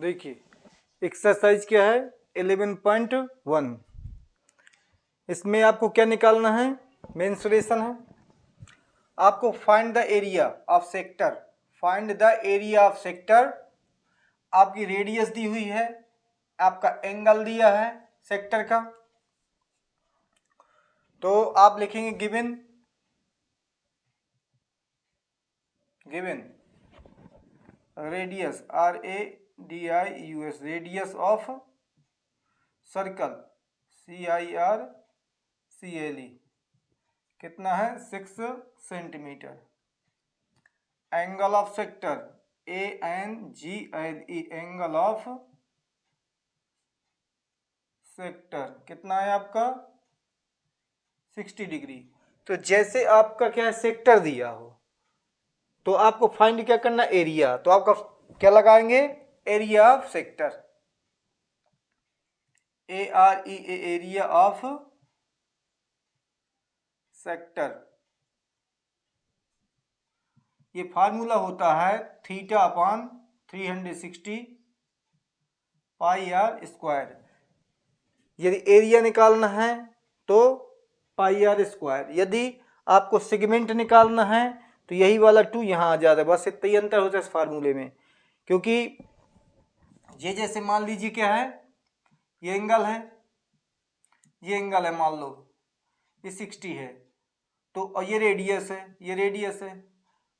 देखिए एक्सरसाइज क्या है 11.1। इसमें आपको क्या निकालना है, मेंसुरेशन है। आपको find the area of sector, find the area of sector. आपकी रेडियस दी हुई है, आपका एंगल दिया है सेक्टर का। तो आप लिखेंगे given radius RADIUS, radius of circle CIRCLE कितना है 6 centimetre. Angle of sector ANGLE, angle of sector कितना है आपका 60 डिग्री। तो जैसे आपका क्या है सेक्टर दिया हो तो आपको फाइंड क्या करना, एरिया। तो आपका क्या लगाएंगे, area of sector, AREA, area of sector. ये फार्मूला होता है θ/360 πr²। यदि एरिया निकालना है तो πr²। यदि आपको सेगमेंट निकालना है तो यही वाला 2 यहाँ आ जाता है। बस इतना ही अंतर होता है इस फार्मूले में, क्योंकि ये जैसे मान लीजिए क्या है, ये एंगल है, ये एंगल है, मान लो ये 60 है, तो और ये रेडियस है, ये रेडियस है।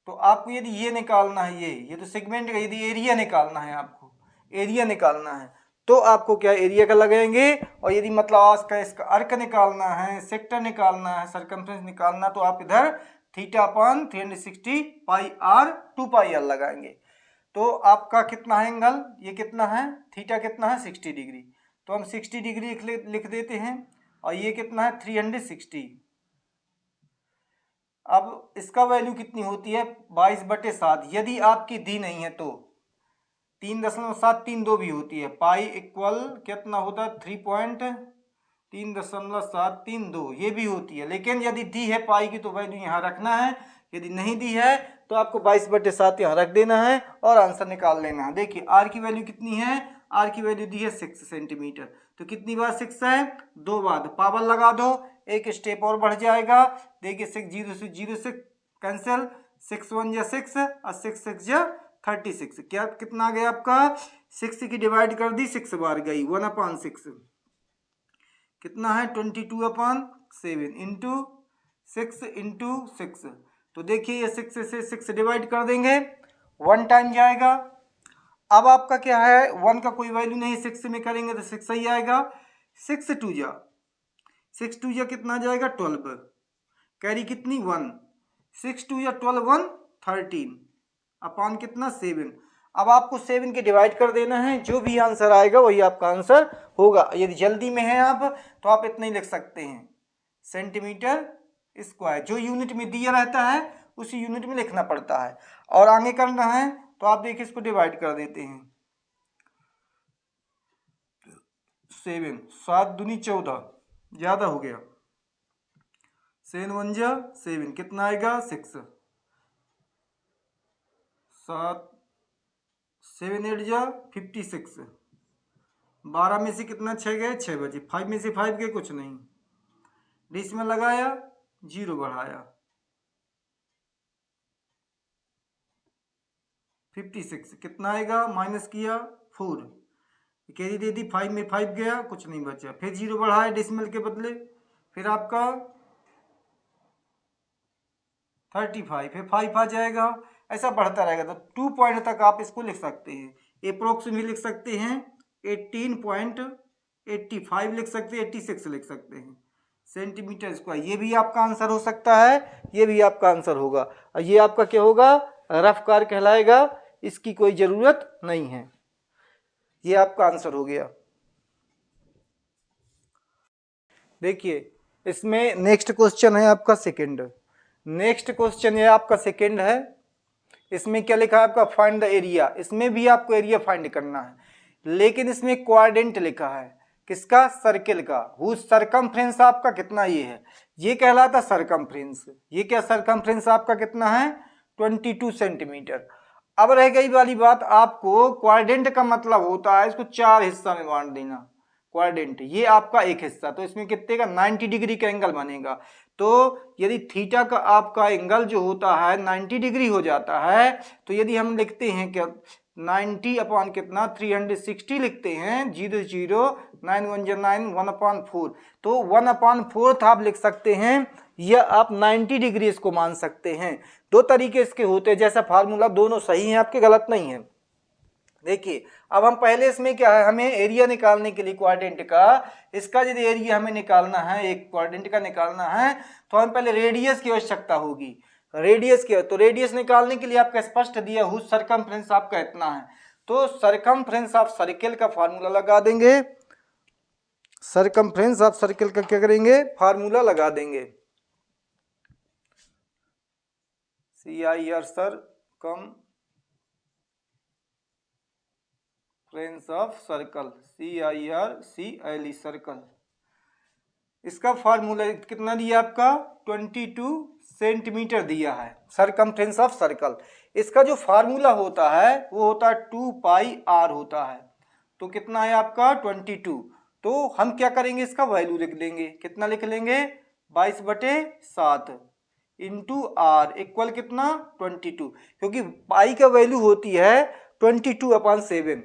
तो आपको यदि ये निकालना है, ये तो सेगमेंट का, यदि एरिया निकालना है, आपको एरिया निकालना है तो आपको क्या एरिया का लगाएंगे। और यदि मतलब आज का इसका अर्क निकालना है, सेक्टर निकालना है, सर्कमफ्रेंस निकालना, तो आप इधर θ/360 πr² लगाएंगे। तो आपका कितना है एंगल, ये कितना है, थीटा कितना है 60 डिग्री। तो हम 60 डिग्री लिख देते हैं, और ये कितना है 360। अब इसका वैल्यू कितनी होती है 22/7। यदि आपकी दी नहीं है तो 3.732 भी होती है। पाई इक्वल कितना होता है 3.732, ये भी होती है। लेकिन यदि दी है पाई की तो वैल्यू यहाँ रखना है, यदि नहीं दी है तो आपको 22/7 यहाँ रख देना है और आंसर निकाल लेना है। देखिए आर की वैल्यू कितनी है, आर की वैल्यू दी है 6 सेंटीमीटर। तो कितनी बार 6 है, 2 बार। पावर लगा दो, एक स्टेप और बढ़ जाएगा। देखिए 6 0 से 0 से कैंसिल, 6 1 जा 6 और 6 6 जा 36। क्या कितना आ गया आपका, 6 की डिवाइड कर दी 6 बार गई, 1/6 कितना है 22/7 इंटू 6 इंटू 6। तो देखिए ये 6 से 6 डिवाइड कर देंगे, 1 टाइम जाएगा। अब आपका क्या है 1 का कोई वैल्यू नहीं, 6 में करेंगे तो 6 ही आएगा। 6 2 जा कितना जाएगा 12, कैरी कितनी 1, 6 2 या 12 1 13 अपान कितना 7। अब आपको 7 के डिवाइड कर देना है, जो भी आंसर आएगा वही आपका आंसर होगा। यदि जल्दी में है आप तो आप इतना ही लिख सकते हैं सेंटीमीटर स्क्वायर। जो यूनिट में दिया रहता है उसी यूनिट में लिखना पड़ता है। और आगे करना है तो आप देखिए इसको डिवाइड कर देते हैं, 7 7 दूनी 14 ज़्यादा हो गया, 7 1 जा 7 कितना आएगा 6, 7 7 8 जा 56, 12 में से कितना 6 गए 6 बचे, 5 में से 5 गए कुछ नहीं, डिस में लगाया 0 बढ़ाया 56 कितना आएगा, माइनस किया 4, कैरी दे दी 5 में 5 गया कुछ नहीं बचा, फिर 0 बढ़ाया डिसमल के बदले, फिर आपका 35, फिर 5 आ जाएगा। ऐसा बढ़ता रहेगा। तो 2 पॉइंट तक आप इसको लिख सकते हैं। अप्रोक्स भी लिख सकते हैं, 18.85 लिख सकते हैं, 86 लिख सकते हैं सेंटीमीटर स्क्वायर। ये भी आपका आंसर हो सकता है, ये भी आपका आंसर होगा। और ये आपका क्या होगा, रफ कार कहलाएगा, इसकी कोई ज़रूरत नहीं है। ये आपका आंसर हो गया। देखिए इसमें नेक्स्ट क्वेश्चन है आपका सेकंड। नेक्स्ट क्वेश्चन ये आपका सेकंड है। इसमें क्या लिखा है आपका, फाइंड द एरिया। इसमें भी आपको एरिया फाइंड करना है, लेकिन इसमें क्वाड्रेंट लिखा है, किसका, सर्किल का। वो सरकमफ्रेंस आपका कितना ये है, ये कहलाता सरकमफ्रेंस। ये क्या सरकमफ्रेंस आपका कितना है 22 सेंटीमीटर। अब रह गई वाली बात, आपको क्वाड्रेंट का मतलब होता है इसको 4 हिस्सा में बांट देना। क्वाड्रेंट ये आपका एक हिस्सा, तो इसमें कितने का 90 डिग्री का एंगल बनेगा। तो यदि थीटा का आपका एंगल जो होता है 90 डिग्री हो जाता है, तो यदि हम लिखते हैं क्या 90 अपॉन कितना 360 लिखते हैं, 0 0 9 1 जा 9 1/4, तो 1/4 आप लिख सकते हैं, या आप 90 डिग्री इसको मान सकते हैं। दो तरीके इसके होते हैं, जैसा फार्मूला दोनों सही हैं आपके, गलत नहीं है। देखिए अब हम पहले इसमें क्या है, हमें एरिया निकालने के लिए क्वाड्रेंट का, इसका यदि एरिया हमें निकालना है, एक क्वाड्रेंट का निकालना है, तो हम पहले रेडियस की आवश्यकता होगी। रेडियस की, तो रेडियस निकालने के लिए आपका स्पष्ट दिया हुआ सरकमफ्रेंस आपका इतना है, तो सरकमफ्रेंस ऑफ सर्किल का फार्मूला लगा देंगे। सरकमफ्रेंस ऑफ सर्किल का क्या करेंगे, फार्मूला लगा देंगे। CIR circum of circle, CIRCLE circle, इसका फार्मूला कितना दिया आपका 22 सेंटीमीटर दिया है सरकमफ्रेंस ऑफ सर्कल। इसका जो फार्मूला होता है वो होता है 2πr होता है, तो कितना है आपका 22। तो हम क्या करेंगे, इसका वैल्यू लिख देंगे, कितना लिख लेंगे 22/7 इंटू आर इक्वल कितना 22, क्योंकि पाई का वैल्यू होती है 22/7।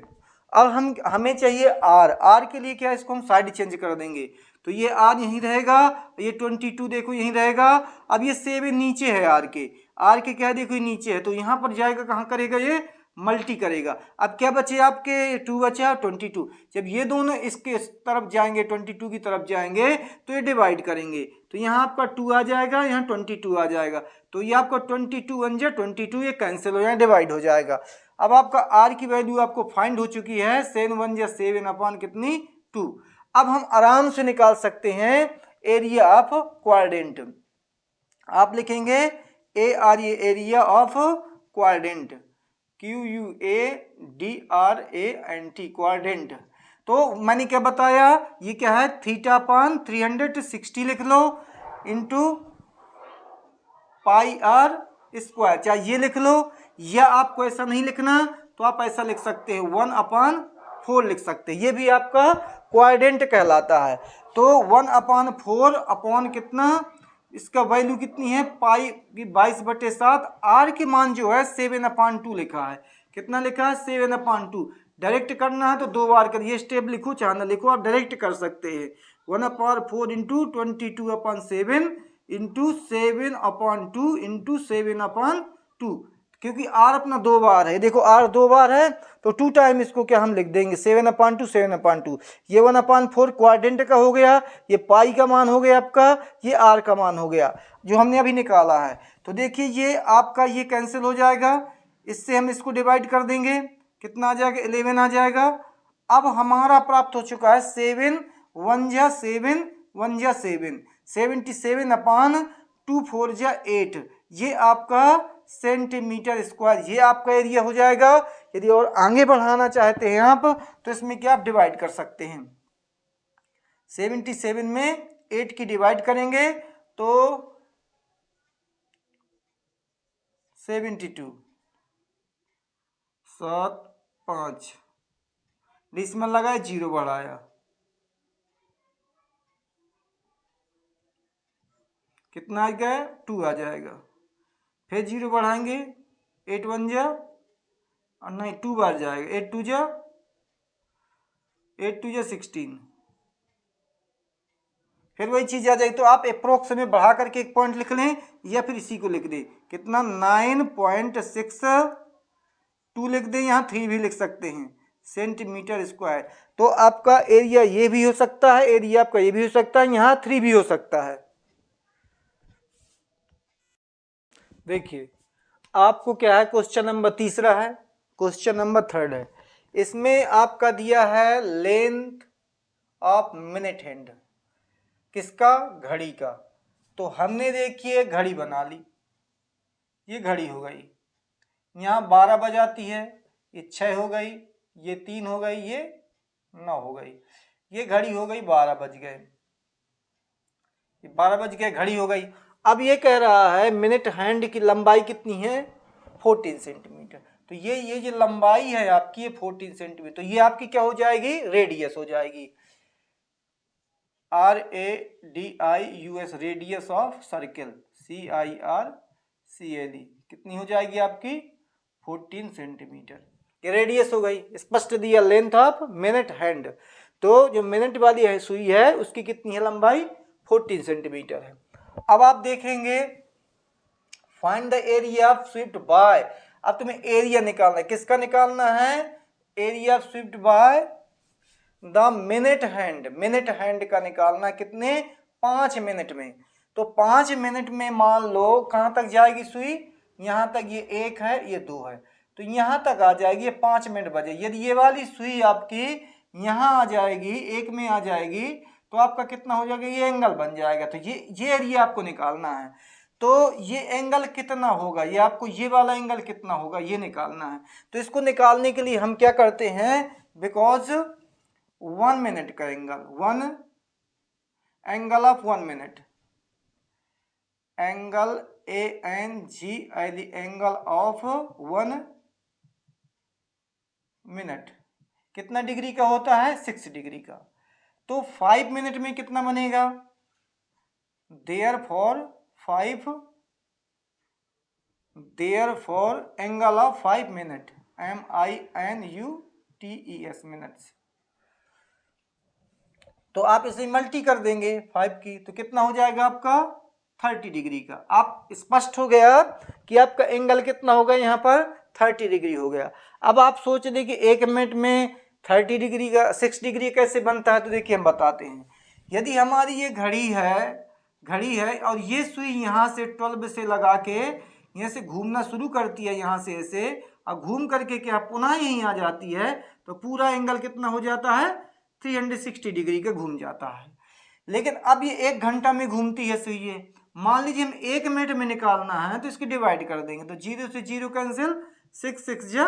अब हमें चाहिए आर के लिए क्या, इसको हम साइड चेंज कर देंगे, तो ये आर यहीं रहेगा, ये 22 देखो यहीं रहेगा। अब ये 7 नीचे है आर के क्या देखो ये नीचे है, तो यहाँ पर जाएगा, कहाँ करेगा ये मल्टी करेगा। अब क्या बचे आपके 2 बचा 22, जब ये दोनों इसके तरफ जाएंगे 22 की तरफ जाएंगे तो ये डिवाइड करेंगे, तो यहाँ आपका 2 आ जाएगा, यहाँ 22 आ जाएगा, तो ये आपका 22 1 जा 22, ये कैंसिल हो जाए डिवाइड हो जाएगा। अब आपका आर की वैल्यू आपको फाइंड हो चुकी है 7 1 जा 7 अपॉन कितनी 2। अब हम आराम से निकाल सकते हैं एरिया ऑफ क्वाड्रेंट। आप लिखेंगे AR, ये area of quadrant, QUADRANT quadrant. तो मैंने क्या बताया, ये क्या है θ/360 लिख लो इंटू πr स्क्वायर, चाहे ये लिख लो, या आपको ऐसा नहीं लिखना तो आप ऐसा लिख सकते हैं 1/4 लिख सकते हैं, ये भी आपका क्वाड्रेंट कहलाता है। तो 1/4 अपॉन कितना, इसका वैल्यू कितनी है पाई की 22/7, आर की मान जो है 7/2 लिखा है, कितना लिखा है 7/2। डायरेक्ट करना है तो 2 बार करिए, स्टेप लिखो चाहे ना लिखो, आप डायरेक्ट कर सकते हैं 1/4 इंटू 22/7 इंटू 7/2 इंटू 7/2, क्योंकि आर अपना 2 बार है, देखो आर 2 बार है तो 2 टाइम इसको क्या हम लिख देंगे 7/2 7/2। ये 1/4 क्वाड्रेंट का हो गया, ये पाई का मान हो गया आपका, ये आर का मान हो गया जो हमने अभी निकाला है। तो देखिए ये आपका ये कैंसिल हो जाएगा, इससे हम इसको डिवाइड कर देंगे, कितना आ जाएगा 11 आ जाएगा। अब हमारा प्राप्त हो चुका है 7 1 जा 7 1 जा 7 77/2 4 जा 8, ये आपका सेंटीमीटर स्क्वायर, ये आपका एरिया हो जाएगा। यदि और आगे बढ़ाना चाहते हैं आप तो इसमें क्या आप डिवाइड कर सकते हैं, 77 में 8 की डिवाइड करेंगे तो 72 7 5 डिसमल लगाए 0 बढ़ाया, कितना आ गया 2 आ जाएगा, फिर 0 बढ़ाएंगे 8 1 जा और नहीं 2 बार जाएगा 8 2 जा 16, फिर वही चीज़ आ जाएगी। तो आप अप्रोक्स में बढ़ा करके एक पॉइंट लिख लें या फिर इसी को लिख दें, कितना 9.62 लिख दें, यहाँ 3 भी लिख सकते हैं सेंटीमीटर स्क्वायर। तो आपका एरिया ये भी हो सकता है, एरिया आपका ये भी हो सकता है, यहाँ 3 भी हो सकता है। देखिए आपको क्या है, क्वेश्चन नंबर 3 है, क्वेश्चन नंबर 3 है, इसमें आपका दिया है लेंथ ऑफ मिनट हैंड, किसका, घड़ी का। तो हमने देखिए घड़ी बना ली, ये घड़ी हो गई, यहाँ 12 बजाती है, ये 6 हो गई, ये 3 हो गई, ये 9 हो गई, ये घड़ी हो गई 12 बज गए, ये 12 बज गए घड़ी हो गई। अब ये कह रहा है मिनट हैंड की लंबाई कितनी है 14 सेंटीमीटर। तो ये जो लंबाई है आपकी ये 14 सेंटीमीटर, तो ये आपकी क्या हो जाएगी, रेडियस हो जाएगी, RADIUS, radius of circle, CIRCLE, कितनी हो जाएगी आपकी 14 सेंटीमीटर, ये रेडियस हो गई। स्पष्ट दिया लेंथ ऑफ मिनट हैंड, तो जो मिनट वाली है सुई है उसकी कितनी है लंबाई, 14 सेंटीमीटर है। अब आप देखेंगे find the area of swept by, अब तुम्हें एरिया निकालना है, किसका निकालना है, area of swept by the minute hand, minute hand का निकालना कितने, 5 मिनट में। तो 5 मिनट में मान लो कहाँ तक जाएगी सुई, यहाँ तक, ये 1 है ये 2 है, तो यहाँ तक आ जाएगी, 5 मिनट बजे। यदि ये वाली सुई आपकी यहाँ आ जाएगी, 1 में आ जाएगी, तो आपका कितना हो जाएगा, ये एंगल बन जाएगा। तो ये एरिया आपको निकालना है, तो ये एंगल कितना होगा, ये आपको ये वाला एंगल कितना होगा ये निकालना है। तो इसको निकालने के लिए हम क्या करते हैं, बिकॉज 1 मिनट का angle, angle of 1 minute, angle ANGLE, angle of 1 minute कितना डिग्री का होता है, 6 डिग्री का। तो 5 मिनट में कितना बनेगा, therefore angle of 5 minute, MINUTES, minutes. तो आप इसे मल्टी कर देंगे 5 की, तो कितना हो जाएगा आपका 30 डिग्री का। आप स्पष्ट हो गया कि आपका एंगल कितना होगा, यहाँ पर 30 डिग्री हो गया। अब आप सोच लें कि 1 मिनट में 30 डिग्री का 6 डिग्री कैसे बनता है, तो देखिए हम बताते हैं। यदि हमारी ये घड़ी है और ये सुई यहाँ से 12 से लगा के यहाँ से घूमना शुरू करती है, यहाँ से ऐसे, और घूम करके क्या पुनः यहीं आ जाती है, तो पूरा एंगल कितना हो जाता है, 360 डिग्री का घूम जाता है। लेकिन अब ये 1 घंटा में घूमती है सुई, ये मान लीजिए हम 1 मिनट में निकालना है, तो इसकी डिवाइड कर देंगे, तो 0 से 0 कैंसिल, 6 6 जा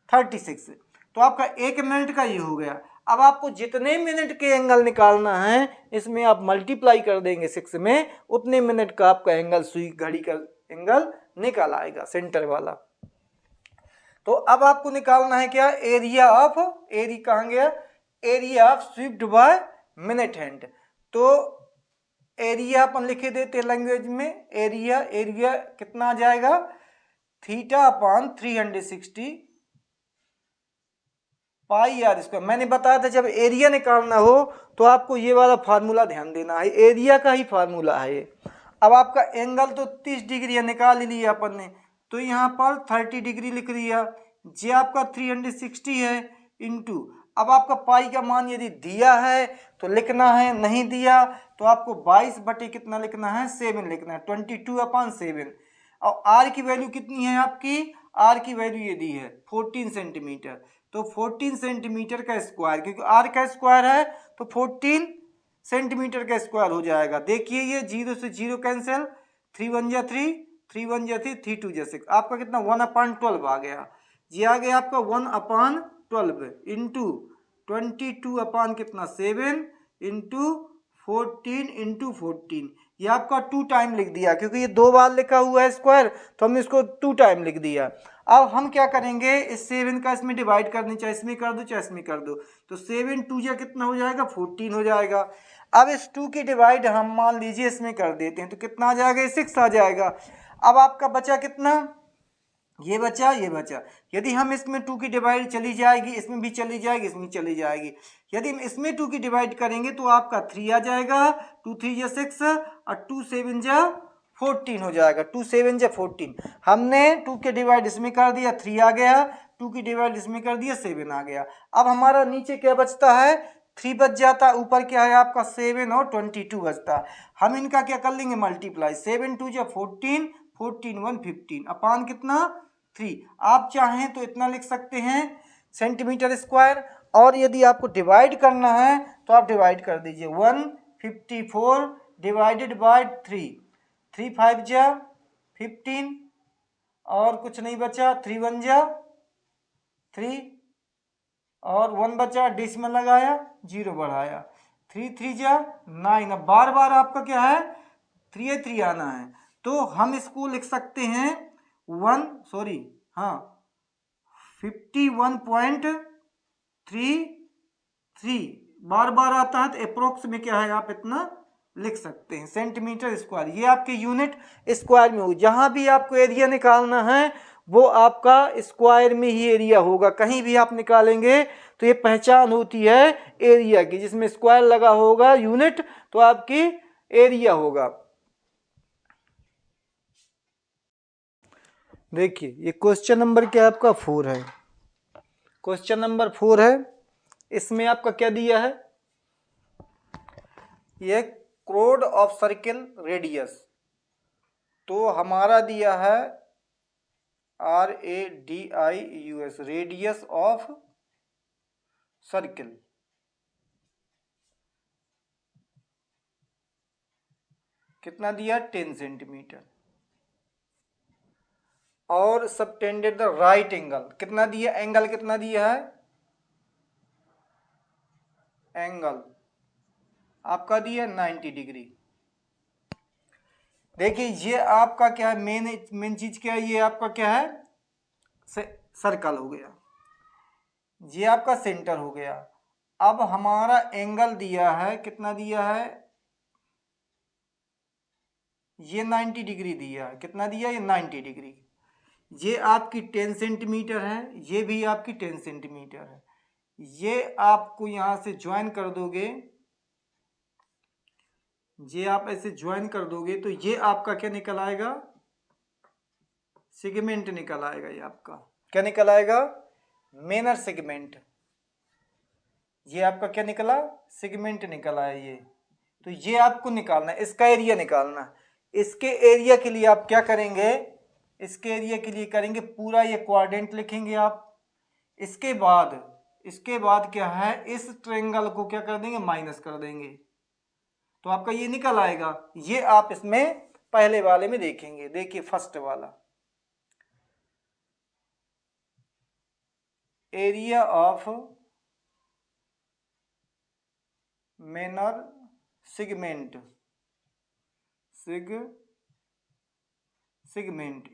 36, तो आपका 1 मिनट का ये हो गया। अब आपको जितने मिनट के एंगल निकालना है इसमें आप मल्टीप्लाई कर देंगे 6 में, उतने मिनट का आपका एंगल, सुई घड़ी का एंगल निकल आएगा, सेंटर वाला। तो अब आपको निकालना है क्या, एरिया कहाँ गया, area of swept by minute hand. तो एरिया अपन लिखे देते लैंग्वेज में, एरिया कितना आ जाएगा, θ/360 पाई आर स्क्वायर। मैंने बताया था जब एरिया निकालना हो तो आपको ये वाला फार्मूला ध्यान देना है, एरिया का ही फार्मूला है ये। अब आपका एंगल तो 30 डिग्री निकाल लिया अपन ने, तो यहाँ पर 30 डिग्री लिख दिया, जे आपका 360 है इंटू, अब आपका पाई का मान यदि दिया है तो लिखना है, नहीं दिया तो आपको 22 बटे कितना लिखना है, 7 लिखना है, 22/7। और आर की वैल्यू कितनी है आपकी, आर की वैल्यू ये दी है 14 सेंटीमीटर, तो 14 सेंटीमीटर का स्क्वायर, क्योंकि आर का स्क्वायर है तो 14 सेंटीमीटर का स्क्वायर हो जाएगा। देखिए ये 0 से 0 कैंसिल, 3 1 जा 3, 3 1 जा 3, 3 2 जा 6, आपका कितना 1/12 आ गया। ये आ गया आपका 1/12 इंटू 22 अपान कितना 7 इंटू 14 इंटू 14, ये आपका 2 टाइम लिख दिया, क्योंकि ये 2 बार लिखा हुआ है स्क्वायर, तो हमने इसको 2 टाइम लिख दिया। अब हम क्या करेंगे, इस 7 का इसमें डिवाइड करनी, चाहे इसमें कर दो चाहे इसमें कर दो, तो 7 2 जा कितना हो जाएगा, 14 हो जाएगा। अब इस 2 की डिवाइड हम मान लीजिए इसमें कर देते हैं, तो कितना आ जाएगा, 6 आ जाएगा। अब आपका बचा कितना, ये बचा, ये बचा। यदि हम इसमें 2 की डिवाइड चली जाएगी, इसमें भी चली जाएगी, इसमें चली जाएगी। यदि हम इसमें 2 की डिवाइड करेंगे तो आपका 3 आ जाएगा, 2 3 जा 6 और 2 7 जा 14 हो जाएगा, 2 7 जा 14। हमने 2 के डिवाइड इसमें कर दिया, 3 आ गया, 2 की डिवाइड इसमें कर दिया, 7 आ गया। अब हमारा नीचे क्या बचता है, 3 बच जाता है, ऊपर क्या है आपका 7 और 22 बचता है। हम इनका क्या कर लेंगे, मल्टीप्लाई, 7 2 जा 14, 14 1 15 अपान कितना 3। आप चाहें तो इतना लिख सकते हैं सेंटीमीटर स्क्वायर, और यदि आपको डिवाइड करना है तो आप डिवाइड कर दीजिए, 154 डिवाइडेड बाय 3, 3 5 जा 15 और कुछ नहीं बचा, 3 1 जा 3 और 1 बचा, डेसिमल लगाया 0 बढ़ाया, 3 3 जा 9। अब बार बार आपका क्या है 3 आना है, तो हम इसको लिख सकते हैं 1 सॉरी हाँ 51.33 बार बार आता है तो अप्रोक्स में क्या है आप इतना लिख सकते हैं सेंटीमीटर स्क्वायर। ये आपके यूनिट स्क्वायर में हो, जहां भी आपको एरिया निकालना है वो आपका स्क्वायर में ही एरिया होगा। कहीं भी आप निकालेंगे तो ये पहचान होती है एरिया की, जिसमें स्क्वायर लगा होगा यूनिट तो आपकी एरिया होगा। देखिए ये क्वेश्चन नंबर क्या आपका 4 है, क्वेश्चन नंबर 4 है। इसमें आपका क्या दिया है, ये क्रोड ऑफ सर्किल रेडियस, तो हमारा दिया है RADIUS रेडियस ऑफ सर्किल। कितना दिया 10 सेंटीमीटर। और सबटेंडेड द राइट एंगल, कितना दिया एंगल, कितना दिया है एंगल आपका दिया 90 डिग्री। देखिए ये आपका क्या है मेन चीज क्या है, ये आपका क्या है सर्कल हो गया, ये आपका सेंटर हो गया। अब हमारा एंगल दिया है, कितना दिया है ये 90 डिग्री दिया है, कितना दिया ये 90 डिग्री। ये आपकी 10 सेंटीमीटर है, ये भी आपकी 10 सेंटीमीटर है। ये आपको यहां से ज्वाइन कर दोगे, ये आप ऐसे ज्वाइन कर दोगे तो ये आपका क्या निकल आएगा सेगमेंट निकल आएगा। ये आपका क्या निकल आएगा मेनर सेगमेंट। ये आपका क्या निकला सेगमेंट निकला है ये। तो ये आपको निकालना है, इसका एरिया निकालना है। इसके एरिया के लिए आप क्या करेंगे, इसके एरिया के लिए करेंगे पूरा ये क्वाड्रेंट लिखेंगे आप। इसके बाद क्या है इस ट्रायंगल को क्या कर देंगे माइनस कर देंगे, तो आपका ये निकल आएगा। ये आप इसमें पहले वाले में देखेंगे। देखिए फर्स्ट वाला एरिया ऑफ मेनर सेगमेंट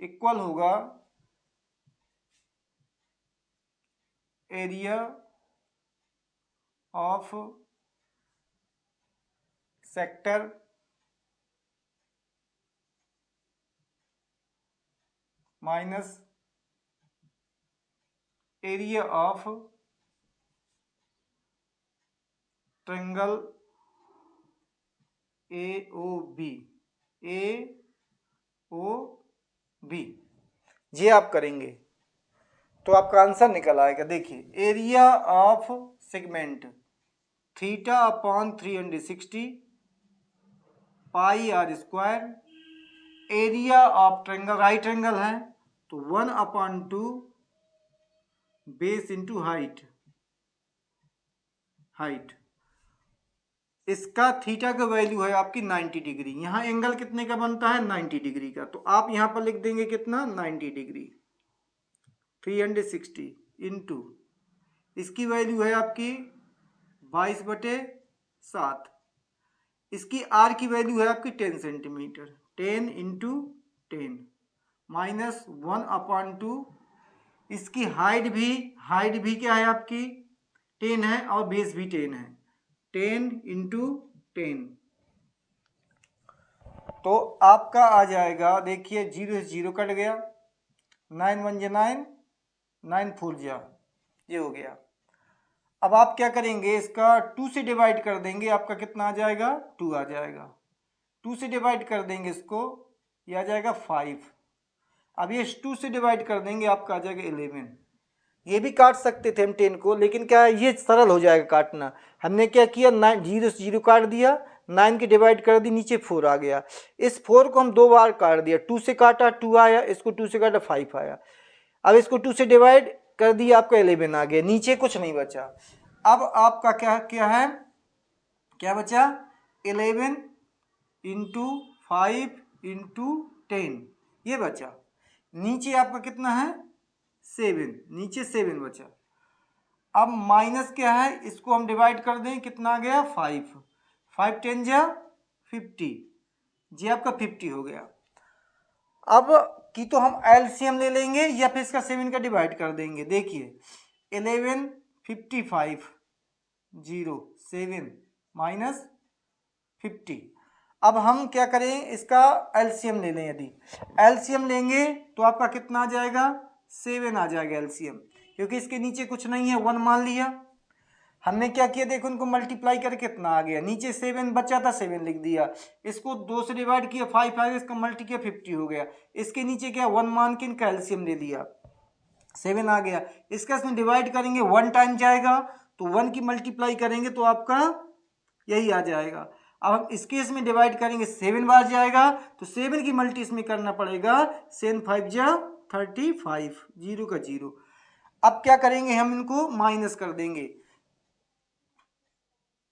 इक्वल होगा area of sector minus area of triangle AOB। ये आप करेंगे तो आपका आंसर निकल आएगा। देखिए area of segment theta upon 360 pi r square, area of triangle right angle है तो 1/2 बेस इंटू हाइट। इसका थीटा का वैल्यू है आपकी 90 डिग्री। यहाँ एंगल कितने का बनता है 90 डिग्री का, तो आप यहाँ पर लिख देंगे कितना 90 डिग्री 360 इंटू इसकी वैल्यू है आपकी 22/7। इसकी आर की वैल्यू है आपकी 10 सेंटीमीटर, 10 इंटू 10 माइनस 1/2। इसकी हाइट भी क्या है आपकी 10 है और बेस भी 10 है, 10 इंटू 10। तो आपका आ जाएगा देखिए 0 से 0 कट गया, 9 1 9 9 4 ये हो गया। अब आप क्या करेंगे इसका 2 से डिवाइड कर देंगे, आपका कितना आ जाएगा 2 आ जाएगा। 2 से डिवाइड कर देंगे इसको, ये आ जाएगा 5। अब ये 2 से डिवाइड कर देंगे आपका आ जाएगा 11। ये भी काट सकते थे हम 10 को, लेकिन क्या है ये सरल हो जाएगा काटना। हमने क्या किया 9 0 से 0 काट दिया, 9 की डिवाइड कर दी, नीचे 4 आ गया। इस 4 को हम 2 बार काट दिया, 2 से काटा 2 आया, इसको 2 से काटा 5 आया। अब इसको 2 से डिवाइड कर दिया आपका 11 आ गया, नीचे कुछ नहीं बचा। अब आपका क्या है क्या बचा 11 इंटू 5 इंटू 10 ये बचा। नीचे आपका कितना है 7, नीचे 7 बचा। अब माइनस क्या है इसको हम डिवाइड कर दें, कितना आ गया 5, 5 10 जा 50, ये आपका 50 हो गया। अब कि तो हम एलसीएम ले लेंगे या फिर इसका 7 का डिवाइड कर देंगे। देखिए 11 55 0 7 माइनस 50। अब हम क्या करें, इसका एलसीएम ले लें। यदि एलसीएम लेंगे तो आपका कितना आ जाएगा, 7 आ जाएगा एलसीएम, क्योंकि इसके नीचे कुछ नहीं है, 1 मान लिया। हमने क्या किया, देखो उनको मल्टीप्लाई करके कितना आ गया, नीचे 7 बचा था 7 लिख दिया, इसको 2 से डिवाइड किया 5 आएगा, इसका मल्टी किया 50 हो गया। इसके नीचे क्या 1 मान के इनका एलसीएम ले लिया, 7 आ गया। इसका इसमें डिवाइड करेंगे 1 टाइम जाएगा, तो 1 की मल्टीप्लाई करेंगे तो आपका यही आ जाएगा। अब हम इसके इसमें डिवाइड करेंगे 7 बार जाएगा, तो 7 की मल्टी इसमें करना पड़ेगा, 7 5 जा 35, 0 का 0। अब क्या करेंगे, हम इनको माइनस कर देंगे,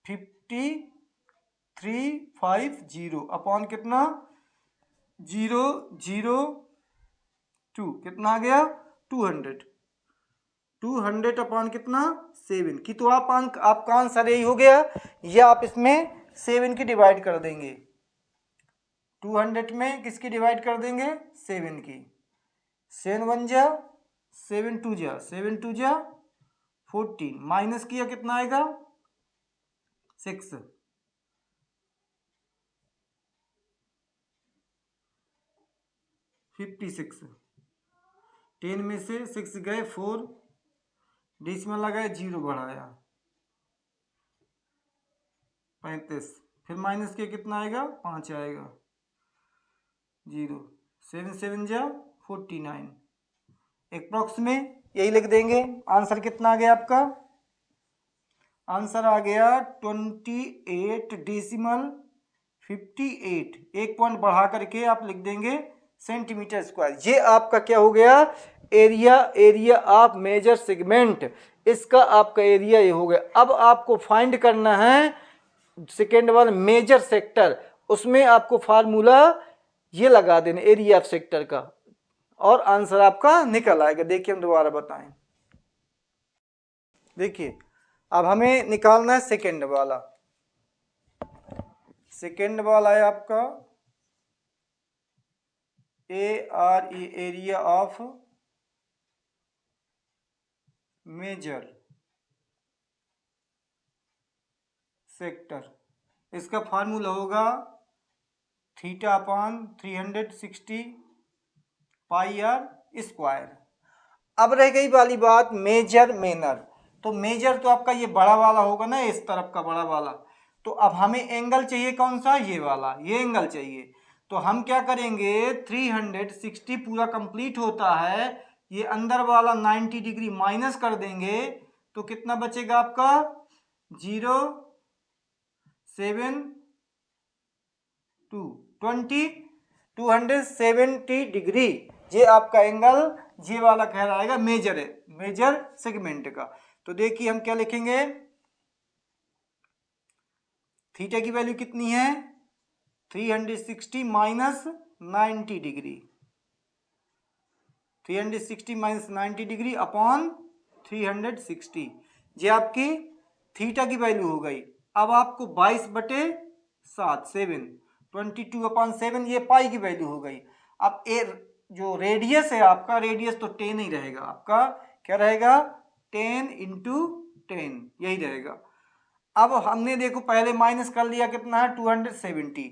5350 अपॉन कितना 0 0 2, कितना आ गया 200 अपॉन कितना 7 की। तो आपका आंसर यही हो गया, या आप इसमें 7 की डिवाइड कर देंगे, 200 में किसकी डिवाइड कर देंगे 7 की, 7 1 जा 7 2 जा 7 2 जा 14, माइनस किया कितना आएगा 6, 56, 10 में से 6 गए 4, डेसिमल लगाए 0 बढ़ाया 35, फिर माइनस किया कितना आएगा 5 आएगा 0, 7 7 जा 49, अप्रॉक्स में यही लिख देंगे। आंसर कितना आ गया आपका, आंसर आ गया 28 डेसिमल 58, एक पॉइंट बढ़ा करके आप लिख देंगे सेंटीमीटर स्क्वायर। ये आपका क्या हो गया, एरिया ऑफ मेजर सेगमेंट, इसका आपका एरिया ये हो गया। अब आपको फाइंड करना है सेकेंड वाला मेजर सेक्टर, उसमें आपको फार्मूला ये लगा देना एरिया ऑफ सेक्टर का, और आंसर आपका निकल आएगा। देखिए हम दोबारा बताएं, देखिए अब हमें निकालना है सेकेंड वाला। सेकेंड वाला है आपका एरिया ऑफ मेजर सेक्टर, इसका फार्मूला होगा theta upon 360 pi r square. अब रह गई वाली बात मेजर मेनर, तो मेजर तो आपका ये बड़ा वाला होगा ना, इस तरफ का बड़ा वाला। तो अब हमें एंगल चाहिए कौन सा, ये वाला, ये एंगल चाहिए। तो हम क्या करेंगे, 360 पूरा कंप्लीट होता है, ये अंदर वाला 90 डिग्री माइनस कर देंगे, तो कितना बचेगा आपका 0 7 2 20 270 डिग्री। ये आपका एंगल ये वाला कहलाएगा मेजर है, मेजर सेगमेंट का। तो देखिए हम क्या लिखेंगे, थीटा की वैल्यू कितनी है 360 minus 90 degree, 360 minus 90 degree upon 360, ये आपकी थीटा की वैल्यू हो गई। अब आपको 22/7 7 22 अपॉन 7, ये पाई की वैल्यू हो गई। अब जो रेडियस है आपका, रेडियस तो 10 ही रहेगा, आपका क्या रहेगा 10 × 10 यही रहेगा। अब हमने देखो पहले माइनस कर लिया, कितना है 270,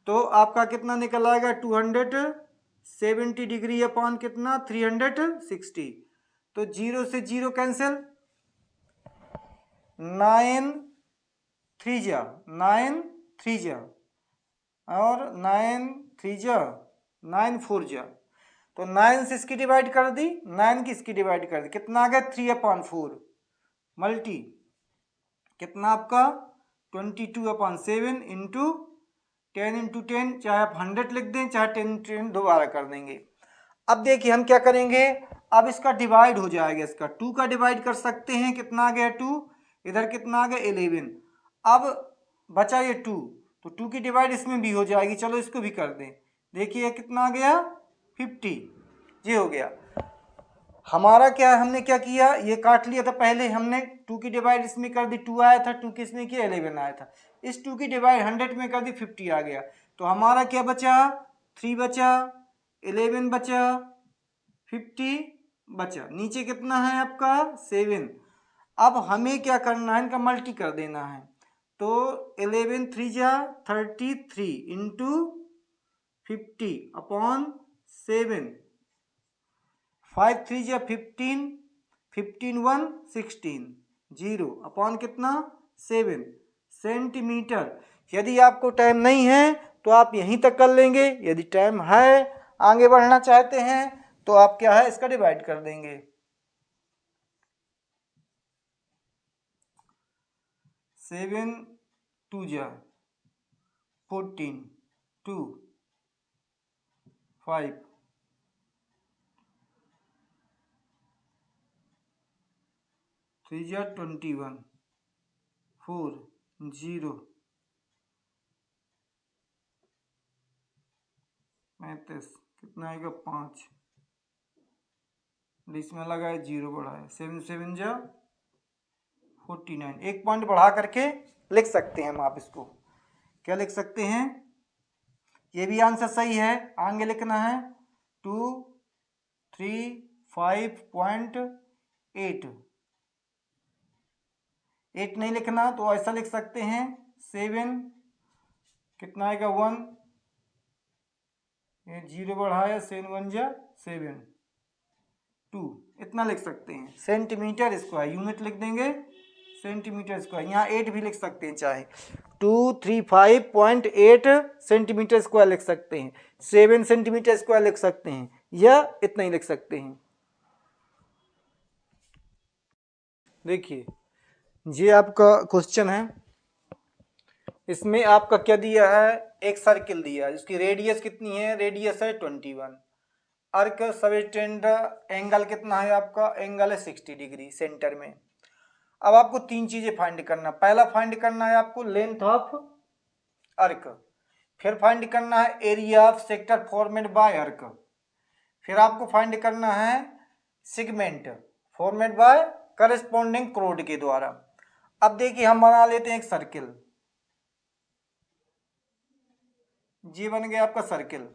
तो आपका कितना निकल आएगा 270 डिग्री अपॉन कितना 360, तो 0 से 0 कैंसिल, 9 3 जा 9 3 जा और 9 3 जा 9 4 जा, तो 9 से इसकी डिवाइड कर दी, 9 की इसकी डिवाइड कर दी, कितना आ गया 3/4 मल्टी कितना आपका 22/7 इंटू 10 × 10, चाहे आप 100 लिख दें चाहे 10 × 10 दोबारा कर देंगे। अब देखिए हम क्या करेंगे, अब इसका डिवाइड हो जाएगा, इसका 2 का डिवाइड कर सकते हैं, कितना आ गया 2, इधर कितना आ गया 11, अब बचा ये 2, तो 2 की डिवाइड इसमें भी हो जाएगी, चलो इसको भी कर दें। देखिए कितना आ गया 50, ये हो गया हमारा। क्या हमने क्या किया, ये काट लिया था पहले, हमने 2 की डिवाइड इसमें कर दी, 2 आया था, 2 किसने किया 11 आया था, इस 2 की डिवाइड 100 में कर दी 50 आ गया। तो हमारा क्या बचा 3 बचा, 11 बचा, 50 बचा, नीचे कितना है आपका 7। अब हमें क्या करना है, इनका मल्टी कर देना है। तो 11 3 जा 33 इंटू 50 अपॉन 7, 5 3 जा 15, 15 1 16, 0 अपॉन कितना 7 सेंटीमीटर। यदि आपको टाइम नहीं है तो आप यहीं तक कर लेंगे, यदि टाइम है आगे बढ़ना चाहते हैं तो आप क्या है इसका डिवाइड कर देंगे। 7 2 जा 14, 2 5 3 जा 21, 4 0 35, कितना आएगा 5, इसमें लगा है 0 बढ़ा है, 7 7 जा 49। एक पॉइंट बढ़ा करके लिख सकते हैं हम, आप इसको क्या लिख सकते हैं, ये भी आंसर सही है। आगे लिखना है 235.8, 8 नहीं लिखना तो ऐसा लिख सकते हैं 7, कितना आएगा 1, ये 0 बढ़ाया 7 1 जा 7, 2 इतना लिख सकते हैं। सेंटीमीटर स्क्वायर यूनिट लिख देंगे सेंटीमीटर स्क्वायर, यहाँ 8 भी लिख सकते हैं, चाहे 235.8 सेंटीमीटर स्क्वायर लिख सकते हैं, 7 सेंटीमीटर स्क्वायर लिख सकते हैं, या इतना ही लिख सकते हैं। देखिए ये आपका क्वेश्चन है, इसमें आपका क्या दिया है, एक सर्किल दिया है जिसकी रेडियस कितनी है, रेडियस है 21, अर्क सबटेंड एंगल कितना है आपका, एंगल है 60 डिग्री सेंटर में। अब आपको तीन चीजें फाइंड करना, पहला फाइंड करना है आपको लेंथ ऑफ अर्क, फिर फाइंड करना है area of sector formed by arc, फिर आपको फाइंड करना है segment formed by corresponding chord के द्वारा। अब देखिए हम बना लेते हैं एक सर्किल, ये बन गया आपका सर्किल,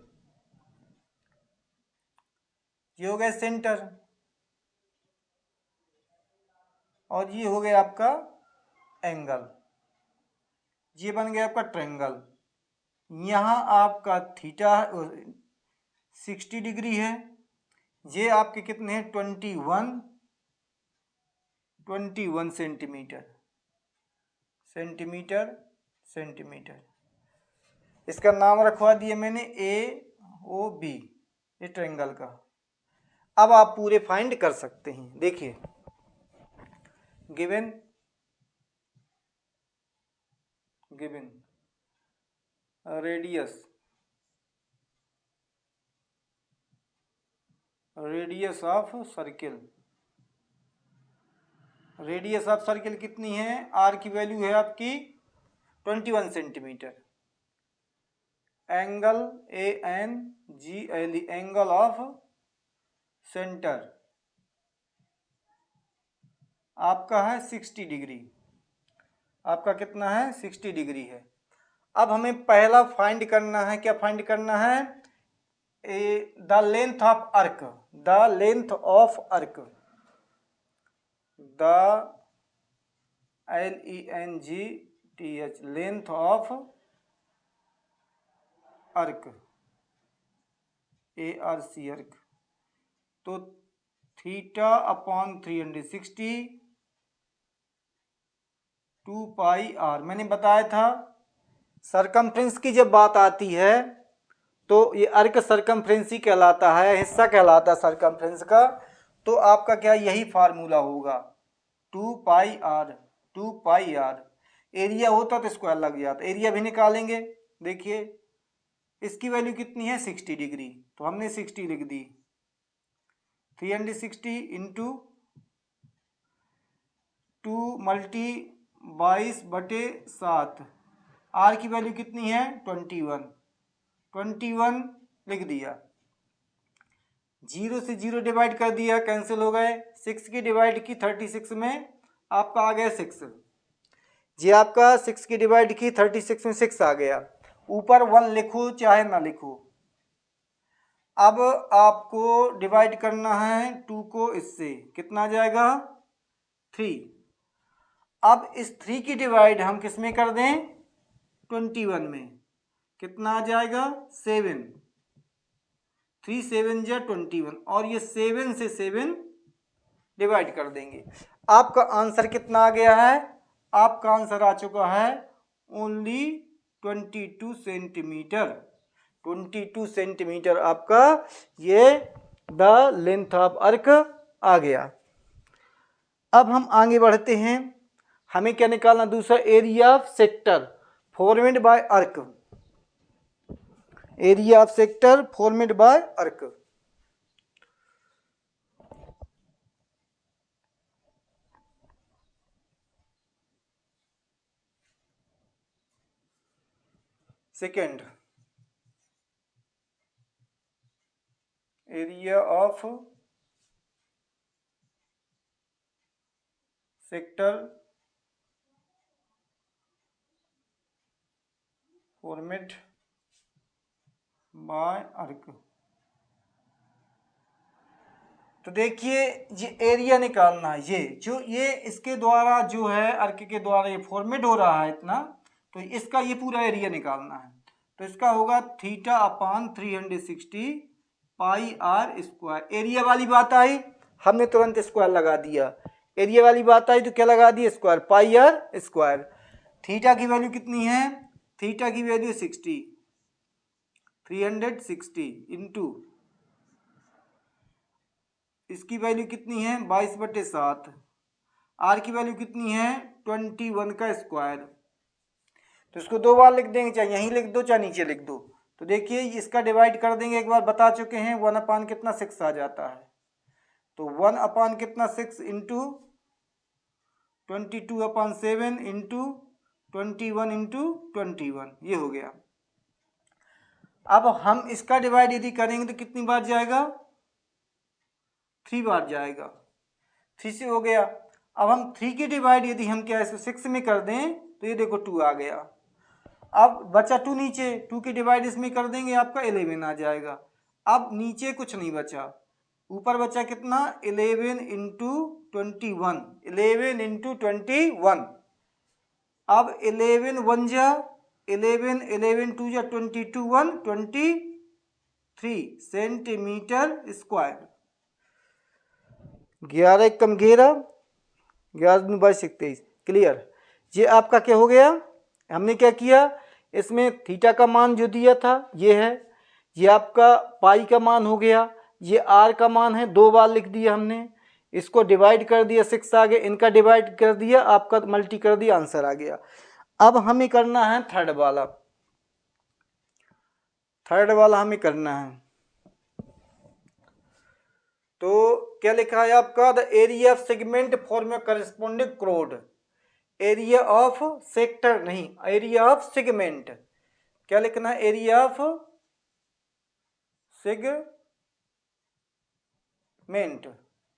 ये हो गया सेंटर, और ये हो गया आपका एंगल, ये बन गया आपका ट्रायंगल। यहाँ आपका थीटा 60 डिग्री है, ये आपके कितने हैं 21 सेंटीमीटर, सेंटीमीटर। इसका नाम रखवा दिया मैंने AOB, ये ट्रायंगल का। अब आप पूरे फाइंड कर सकते हैं। देखिए given radius of circle, radius of circle कितनी है, आर की वैल्यू है आपकी 21 centimetre, angle ANGLE angle of centre आपका है 60 डिग्री, आपका कितना है 60 डिग्री है। अब हमें पहला फाइंड करना है, क्या फाइंड करना है, द लेंथ ऑफ अर्क, द लेंथ ऑफ अर्क, द LENGTH लेंथ ऑफ अर्क, ARC अर्क। तो थीटा अपॉन 360 2 पाई आर, मैंने बताया था सरकमफ्रेंस की जब बात आती है तो ये अर्क सरकमफ्रेंस ही कहलाता है, हिस्सा कहलाता है सरकमफ्रेंस का। तो आपका क्या यही फार्मूला होगा 2 पाई आर, एरिया होता तो स्क्वायर लग जाता, एरिया भी निकालेंगे। देखिए इसकी वैल्यू कितनी है 60 डिग्री, तो हमने 60 लिख दी, 360 इंटू 2 मल्टी 22/7, आर की वैल्यू कितनी है 21 लिख दिया, 0 से 0 डिवाइड कर दिया, कैंसिल हो गए, 6 की डिवाइड की 36 में आपका आ गया 6, जी आपका 6 की डिवाइड की 36 में 6 आ गया। ऊपर 1 लिखो चाहे ना लिखो, अब आपको डिवाइड करना है 2 को इससे, कितना आ जाएगा 3। अब इस 3 की डिवाइड हम किस में कर दें 21 में, कितना आ जाएगा 7, 3 7 जा 21, और ये 7 से 7 डिवाइड कर देंगे। आपका आंसर कितना आ गया है, आपका आंसर आ चुका है ओनली 22 सेंटीमीटर। 22 सेंटीमीटर आपका ये द लेंथ ऑफ आर्क आ गया। अब हम आगे बढ़ते हैं, हमें क्या निकालना, दूसरा area of sector formed by arc. Area of sector formed by arc. Second, area of sector formed by arc. तो देखिए ये एरिया निकालना है, ये जो ये इसके द्वारा जो है अर्क के द्वारा ये फॉर्मेट हो रहा है इतना, तो इसका ये पूरा एरिया निकालना है। तो इसका होगा theta upon 360 pi r square. Area वाली बात आई, हमने तुरंत स्क्वायर लगा दिया। एरिया वाली बात आई तो क्या लगा दिया square, pi r square. Theta की वैल्यू कितनी है, थीटा की वैल्यू 60, 360 इंटू इसकी वैल्यू कितनी है 22/7, आर की वैल्यू कितनी है 21 का स्क्वायर। तो इसको 2 बार लिख देंगे, चाहे यहीं लिख दो चाहे नीचे लिख दो। तो देखिए इसका डिवाइड कर देंगे, एक बार बता चुके हैं 1 अपान कितना 6 आ जाता है। तो 1 अपान कितना 6 इंटू 22/7 इंटू 21 इंटू 21, ये हो गया। अब हम इसका डिवाइड यदि करेंगे तो कितनी बार जाएगा 3 बार जाएगा, 3 से हो गया। अब हम 3 की डिवाइड यदि हम क्या है 6 में कर दें तो ये देखो 2 आ गया। अब बचा 2 नीचे, 2 की डिवाइड इसमें कर देंगे आपका 11 आ जाएगा। अब नीचे कुछ नहीं बचा, ऊपर बचा कितना 11 इंटू 21, 11 इंटू 21। अब 11 1 जा 11, 11 2 जा 22 1 23 सेंटीमीटर स्क्वायर। 11 कम 11, 11 22 23, क्लियर। ये आपका क्या हो गया, हमने क्या किया इसमें थीटा का मान जो दिया था ये है, ये आपका पाई का मान हो गया, ये आर का मान है, 2 बार लिख दिया हमने, इसको डिवाइड कर दिया 6 आ गया, इनका डिवाइड कर दिया आपका मल्टी कर दिया, आंसर आ गया। अब हमें करना है थर्ड वाला, थर्ड वाला हमें करना है। तो क्या लिखा है आपका, the area of segment form corresponding chord. Area of sector नहीं, एरिया ऑफ सेगमेंट। क्या लिखना है, एरिया ऑफ सेगमेंट,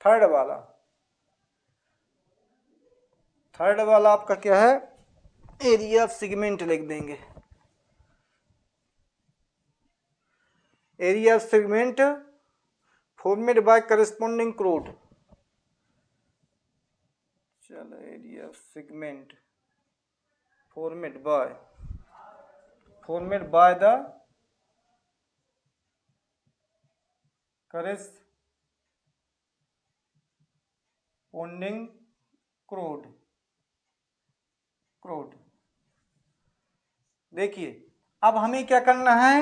थर्ड वाला। थर्ड वाला आपका क्या है, एरिया ऑफ सेगमेंट लिख देंगे। Area of segment formed by corresponding chord. चलो area of segment formed by the corresponding chord. देखिए अब हमें क्या करना है,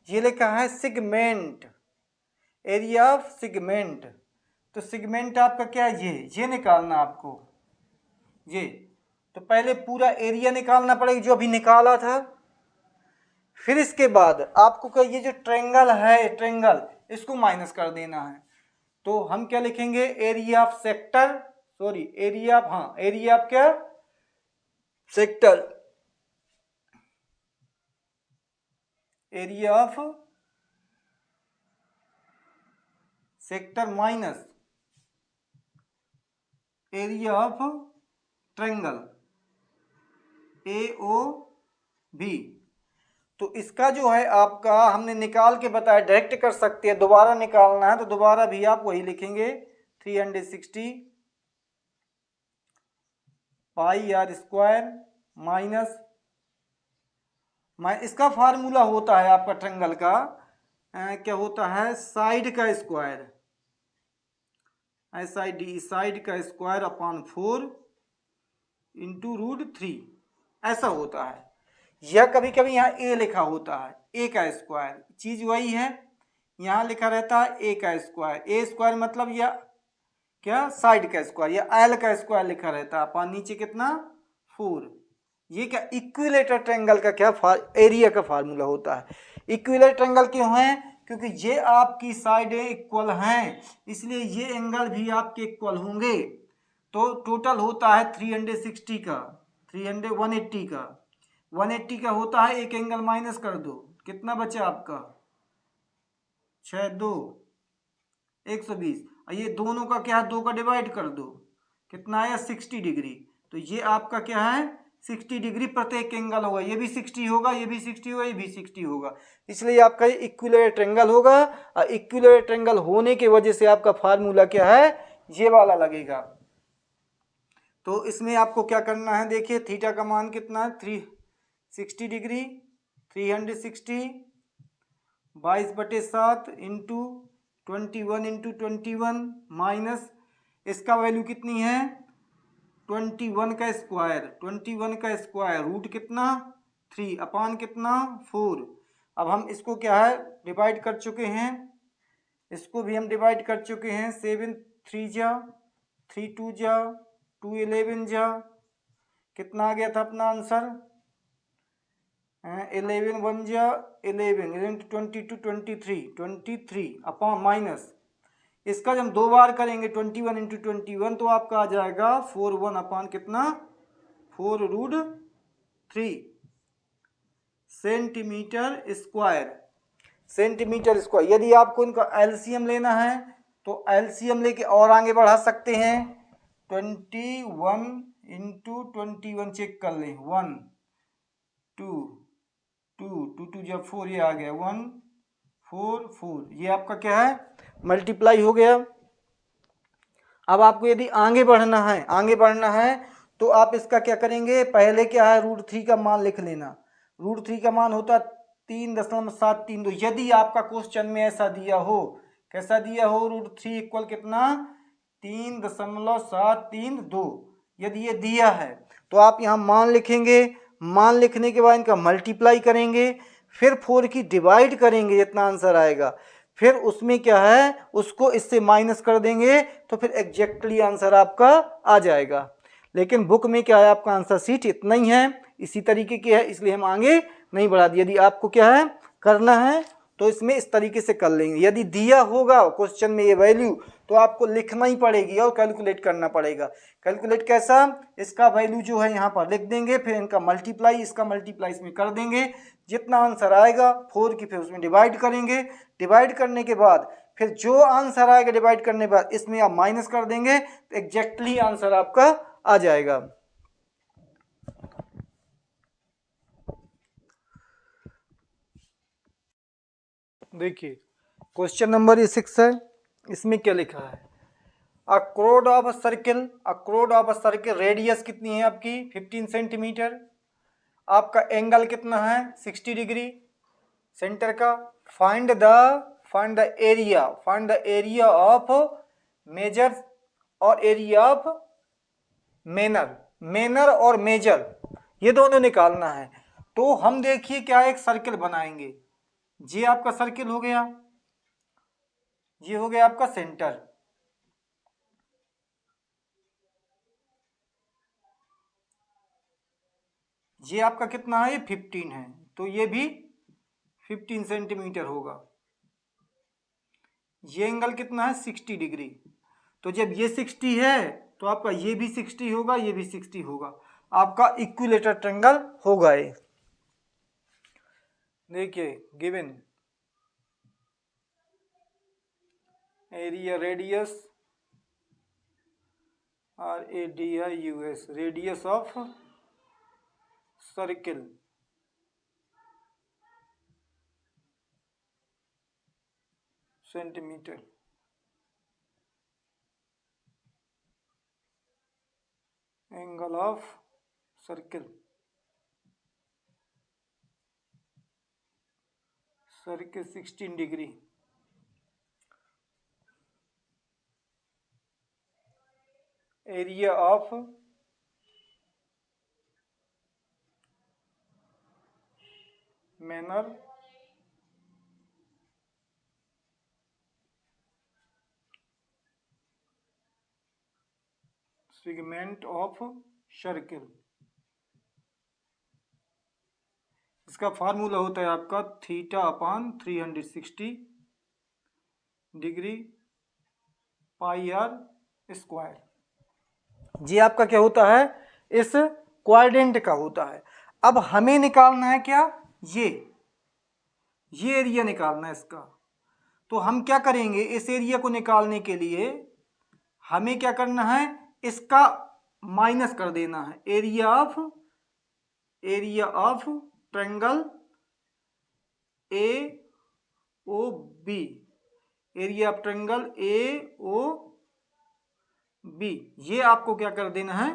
ये लिखा है सेगमेंट, एरिया ऑफ सेगमेंट। तो सेगमेंट आपका क्या है, ये निकालना आपको, ये तो पहले पूरा एरिया निकालना पड़ेगा जो अभी निकाला था। फिर इसके बाद आपको क्या, ये जो ट्रायंगल है ट्रायंगल, इसको माइनस कर देना है। तो हम क्या लिखेंगे, area of sector, sorry area of, हाँ एरिया ऑफ क्या sector, area of sector minus area of triangle AOB। तो इसका जो है आपका हमने निकाल के बताया, डायरेक्ट कर सकते हैं, दोबारा निकालना है तो दोबारा भी आप वही लिखेंगे 360 पाई आर स्क्वायर माइनस, इसका फार्मूला होता है आपका ट्रायंगल का क्या होता है, साइड का स्क्वायर, SID साइड का स्क्वायर अपॉन 4 इंटू √3 ऐसा होता है। यह कभी कभी यहाँ ए लिखा होता है, ए का स्क्वायर, चीज वही है, यहाँ लिखा रहता है ए का स्क्वायर, ए स्क्वायर मतलब यह क्या, साइड का स्क्वायर, या एल का स्क्वायर लिखा रहता है, अपॉन नीचे कितना 4। ये क्या इक्विलेटर ट्रायंगल का क्या एरिया का फार्मूला होता है। इक्विलेटर ट्रायंगल क्यों है, क्योंकि ये आपकी साइडें इक्वल हैं, इसलिए ये एंगल भी आपके इक्वल होंगे। तो टोटल होता है 360 का, 180 का, 180 का होता है, एक एंगल माइनस कर दो, कितना बचा आपका 6 2 120, ये दोनों का क्या है, 2 का डिवाइड कर दो, कितना आया 60 डिग्री। तो ये आपका क्या है 60 डिग्री प्रत्येक एंगल होगा, ये भी 60 होगा, ये भी 60 होगा, ये भी 60 होगा, इसलिए आपका इक्विलेटरल ट्रायंगल होगा। और इक्विलेटरल ट्रायंगल होने की वजह से आपका फार्मूला क्या है, ये वाला लगेगा। तो इसमें आपको क्या करना है, देखिए थीटा का मान कितना है 360 डिग्री, 360 22/7 इंटू 21 इंटू 21 माइनस इसका वैल्यू कितनी है 21 का स्क्वायर, 21 का स्क्वायर रूट कितना 3 अपान कितना 4। अब हम इसको क्या है डिवाइड कर चुके हैं, इसको भी हम डिवाइड कर चुके हैं, 7 3 जा 3 2 जा 2 11 जा, कितना आ गया था अपना आंसर 11 1 जा 11 22 23 अपॉन माइनस इसका जब हम 2 बार करेंगे 21 इंटू 21 तो आपका आ जाएगा 4 1 अपॉन कितना 4√3 सेंटीमीटर स्क्वायर, सेंटीमीटर स्क्वायर। यदि आपको इनका एलसीएम लेना है तो एलसीएम लेके और आगे बढ़ा सकते हैं, 21 इंटू 21 चेक कर लें, 1 2 2 2 2 जब 4 ये आ गया 1 4 4, ये आपका क्या है मल्टीप्लाई हो गया। अब आपको यदि आगे बढ़ना है तो आप इसका क्या करेंगे, पहले क्या है √3 का मान लिख लेना, √3 का मान होता 3.732। यदि आपका क्वेश्चन में ऐसा दिया हो, कैसा दिया हो √3 इक्वल कितना 3.732, यदि ये दिया है तो आप यहाँ मान लिखेंगे, मान लिखने के बाद इनका मल्टीप्लाई करेंगे, फिर 4 की डिवाइड करेंगे, जितना आंसर आएगा फिर उसमें क्या है उसको इससे माइनस कर देंगे, तो फिर एग्जैक्टली आंसर आपका आ जाएगा। लेकिन बुक में क्या है आपका आंसर सीट इतना ही है, इसी तरीके की है, इसलिए हम आगे नहीं बढ़ा दिए। यदि आपको क्या है करना है तो इसमें इस तरीके से कर लेंगे, यदि दिया होगा क्वेश्चन में ये वैल्यू तो आपको लिखना ही पड़ेगी और कैलकुलेट करना पड़ेगा। कैलकुलेट कैसा, इसका वैल्यू जो है यहाँ पर लिख देंगे, फिर इनका मल्टीप्लाई, इसका मल्टीप्लाई इसमें कर देंगे, जितना आंसर आएगा 4 की फिर उसमें डिवाइड करेंगे, डिवाइड करने के बाद फिर जो आंसर आएगा डिवाइड करने के बाद इसमें आप माइनस कर देंगे, तो एग्जैक्टली आंसर आपका आ जाएगा। देखिए क्वेश्चन नंबर 6 है, इसमें क्या लिखा है, अ क्रोड ऑफ अ सर्किल, रेडियस कितनी है आपकी 15 सेंटीमीटर, आपका एंगल कितना है 60 डिग्री सेंटर का, find the area of major और एरिया ऑफ मेनर और मेजर, ये दोनों निकालना है। तो हम देखिए क्या एक सर्किल बनाएंगे, ये आपका सर्किल हो गया, ये हो गया आपका सेंटर, ये आपका कितना है 15 है, तो ये भी 15 सेंटीमीटर होगा, ये एंगल कितना है 60 डिग्री, तो जब ये 60 है तो आपका ये भी 60 होगा, ये भी 60 होगा, आपका इक्विलेटर ट्रायंगल होगा ये। देखिए given area radius RADIUS radius of circle centimetre. Angle of circle, circle 16 degree. Area of minor segment of circle. इसका फार्मूला होता है आपका theta upon 360 degree pi r square. जी आपका क्या होता है, इस क्वाड्रेंट का होता है। अब हमें निकालना है क्या, ये एरिया निकालना है इसका। तो हम क्या करेंगे, इस एरिया को निकालने के लिए हमें क्या करना है, इसका माइनस कर देना है। Area of triangle A O B, area of triangle A O B, ये आपको क्या कर देना है,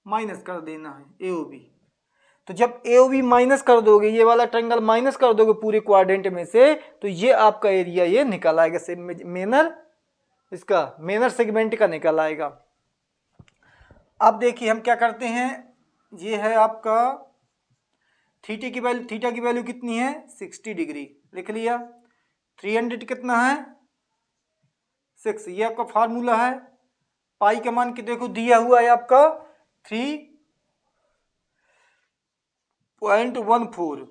माइनस कर देना है ए ओ बी। तो जब ए ओ बी माइनस कर दोगे, ये वाला ट्रायंगल माइनस कर दोगे पूरे क्वाड्रेंट में से, तो ये आपका एरिया ये निकल आएगा, मेनर, इसका मेनर सेगमेंट का निकल आएगा। अब देखिए हम क्या करते हैं, ये है आपका थीटा की वैल्यू कितनी है, 60 डिग्री लिख लिया। 300 कितना है, 6, ये आपका फार्मूला है। पाई का मान कि देखो दिया हुआ है आपका 3.14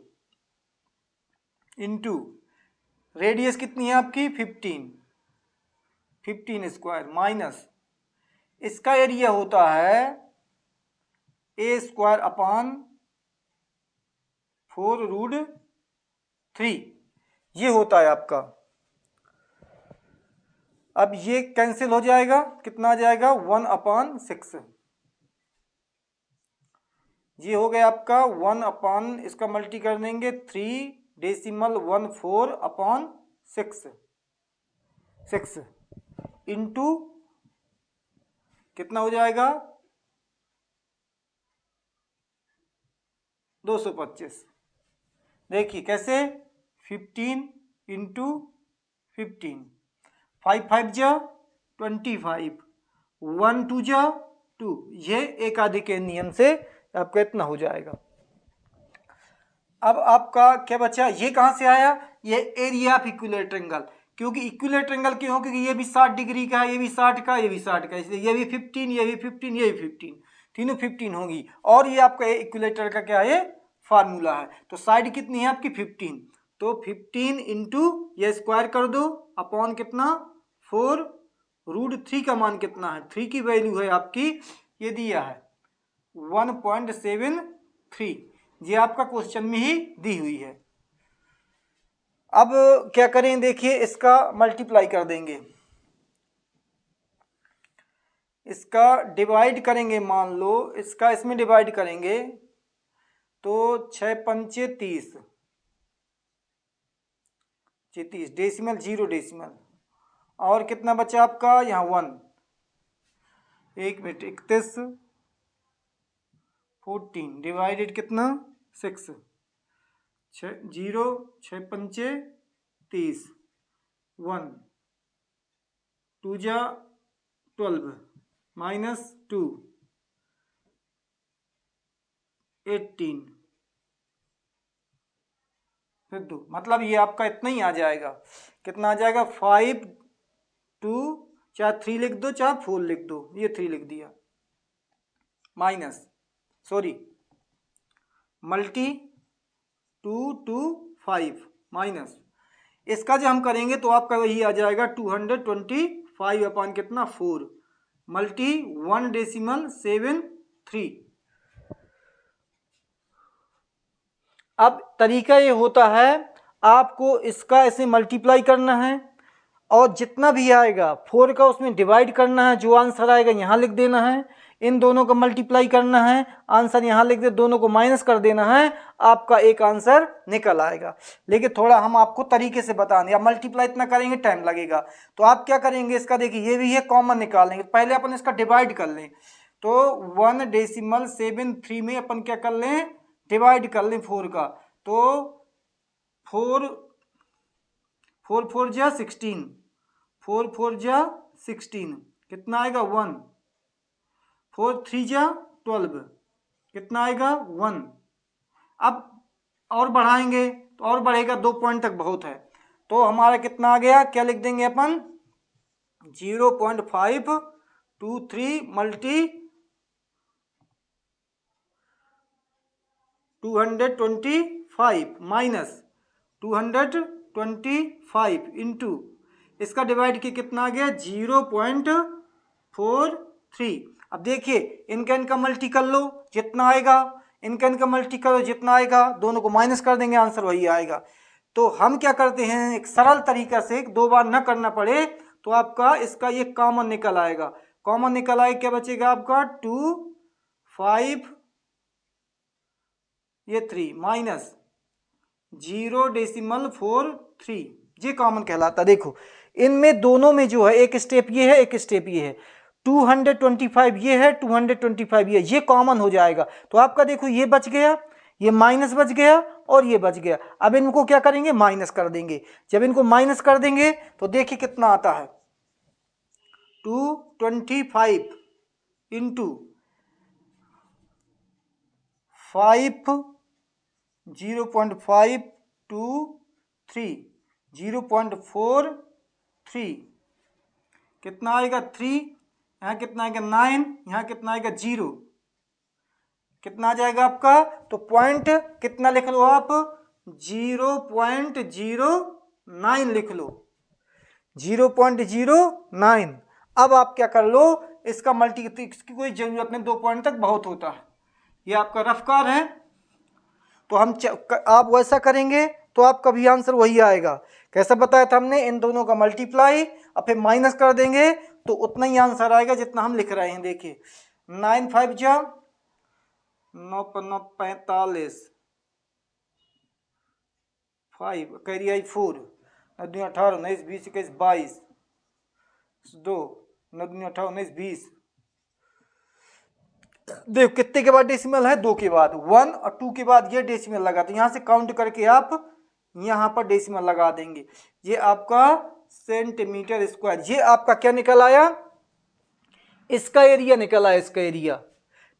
इंटू रेडियस कितनी है आपकी 15 स्क्वायर माइनस इसका एरिया होता है ए स्क्वायर अपान 4√3, ये होता है आपका। अब ये कैंसिल हो जाएगा, कितना आ जाएगा 1/6, ये हो गया आपका 1 इसका मल्टी कर देंगे 3.14/6 इंटू कितना हो जाएगा 225। देखिए कैसे 15 इंटू 15, 5 5 जा 25, 1 2 जा 2, ये एक आधे के नियम से आपका इतना हो जाएगा। अब आपका क्या बचा, ये कहाँ से आया, ये एरिया ऑफ इक्विलेटरल ट्रायंगल, क्योंकि इक्विलेटरल ट्रायंगल क्यों, क्योंकि ये भी 60 डिग्री का है, ये भी 60 का, ये भी 60 का, इसलिए ये भी 15, ये भी 15, ये भी 15, तीनों 15 होंगी। और ये आपका इक्विलेटर का क्या है, फार्मूला है। तो साइड कितनी है आपकी 15, तो 15 इंटू ये स्क्वायर कर दो अपॉन कितना 4√3 का मान कितना है, 3 की वैल्यू है आपकी, ये दिया है 1.73, ये आपका क्वेश्चन में ही दी हुई है। अब क्या करें, देखिए इसका मल्टीप्लाई कर देंगे, इसका डिवाइड करेंगे, मान लो इसका इसमें डिवाइड करेंगे तो 6 पंचे 30, 30 डेसिमल 0 डेसिमल, और कितना बचा आपका यहाँ 1, 1 मिनट 31 14 डिवाइडेड कितना 6, 0 6 पंचे 30, 1 2 जा 12 माइनस 2 18 फिर 2, मतलब ये आपका इतना ही आ जाएगा। कितना आ जाएगा 5 2, चाहे 3 लिख दो चाहे 4 लिख दो, ये 3 लिख दिया, माइनस सॉरी मल्टी 2 2 5 माइनस इसका जो हम करेंगे तो आपका वही आ जाएगा 225 अपॉन कितना 4 मल्टी 1.73। अब तरीका ये होता है, आपको इसका ऐसे मल्टीप्लाई करना है और जितना भी आएगा 4 का उसमें डिवाइड करना है, जो आंसर आएगा यहाँ लिख देना है, इन दोनों को मल्टीप्लाई करना है, आंसर यहाँ लिख दे, दोनों को माइनस कर देना है, आपका एक आंसर निकल आएगा। लेकिन थोड़ा हम आपको तरीके से बता दें, अब मल्टीप्लाई इतना करेंगे टाइम लगेगा, तो आप क्या करेंगे, इसका देखिए ये भी है, कॉमन निकाल लेंगे। पहले अपन इसका डिवाइड कर लें, तो 1.73 में अपन क्या कर लें, डिवाइड कर लें 4 का, तो 4 जा 16, 4 जा 16 कितना आएगा 1, 4 3 जा 12 कितना आएगा 1। अब और बढ़ाएंगे तो और बढ़ेगा, 2 पॉइंट तक बहुत है, तो हमारा कितना आ गया, क्या लिख देंगे अपन 0.523 मल्टी 225 माइनस 225 इंटू इसका डिवाइड की कितना आ गया 0.43। अब देखिए इनका इनका मल्टी कर लो जितना आएगा, इनका इनका मल्टी करो जितना आएगा, दोनों को माइनस कर देंगे आंसर वही आएगा। तो हम क्या करते हैं, एक सरल तरीका से, 2 बार ना करना पड़े, तो आपका इसका ये कॉमन निकल आएगा, कॉमन निकल आए क्या बचेगा आपका 2 5 ये 3 माइनस 0.43 ये कॉमन कहलाता। देखो इनमें दोनों में जो है एक स्टेप ये है एक स्टेप ये है, 225 ये है 225 ये कॉमन हो जाएगा, तो आपका देखो ये बच गया, ये माइनस बच गया और ये बच गया। अब इनको क्या करेंगे, माइनस कर देंगे। जब इनको माइनस कर देंगे तो देखिए कितना आता है, 225 इंटू 5 0.523 0.43 कितना आएगा 3, यहाँ कितना आएगा 9, यहाँ कितना आएगा 0, कितना आ जाएगा आपका, तो पॉइंट कितना लिख लो आप 0.09 लिख लो 0.09। अब आप क्या कर लो, इसका मल्टी, इसकी कोई जरूरत नहीं, 2 पॉइंट तक बहुत होता है, ये आपका रफ्कार है। तो हम आप वैसा करेंगे तो आपका भी आंसर वही आएगा। कैसा बताया था हमने, इन दोनों का मल्टीप्लाई और फिर माइनस कर देंगे तो उतना ही आंसर आएगा जितना हम लिख रहे हैं। देखिए 9 5 जा 9 9 45 5 कैरी आई 4 9 18 19 20 21 22 2 9 18 19 20। देखो कितने के बाद डेसिमल है, 2 के बाद, 1 और 2 के बाद ये डेसिमल लगा, तो यहाँ से काउंट करके आप यहाँ पर डेसिमल लगा देंगे। ये आपका सेंटीमीटर स्क्वायर, ये आपका क्या निकल आया, इसका एरिया निकल आया, इसका एरिया।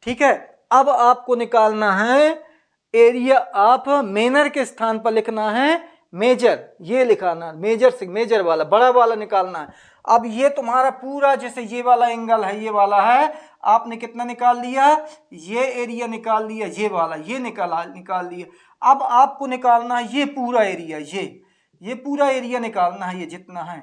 ठीक है, अब आपको निकालना है एरिया ऑफ मेनर के स्थान पर लिखना है मेजर, ये लिखाना मेजर से, मेजर वाला बड़ा वाला निकालना है। अब ये तुम्हारा पूरा जैसे ये वाला एंगल है, ये वाला है, आपने कितना निकाल लिया, ये एरिया निकाल लिया, ये वाला ये निकाल लिया। अब आपको निकालना है ये पूरा एरिया, ये पूरा एरिया निकालना है, ये जितना है।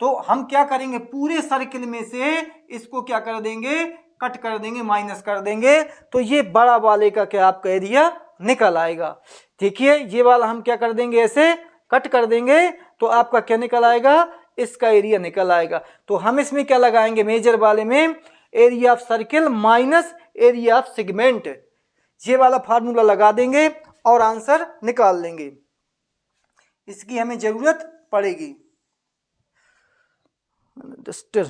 तो हम क्या करेंगे, पूरे सर्किल में से इसको क्या कर देंगे, कट कर देंगे, माइनस कर देंगे, तो ये बड़ा वाले का क्या आपका एरिया निकल आएगा। देखिए ये वाला हम क्या कर देंगे, ऐसे कट कर देंगे तो आपका क्या निकल आएगा, इसका एरिया निकल आएगा। तो हम इसमें क्या लगाएंगे, मेजर वाले में area of circle minus area of segment, ये वाला फार्मूला लगा देंगे और आंसर निकाल लेंगे। इसकी हमें जरूरत पड़ेगी। डस्टर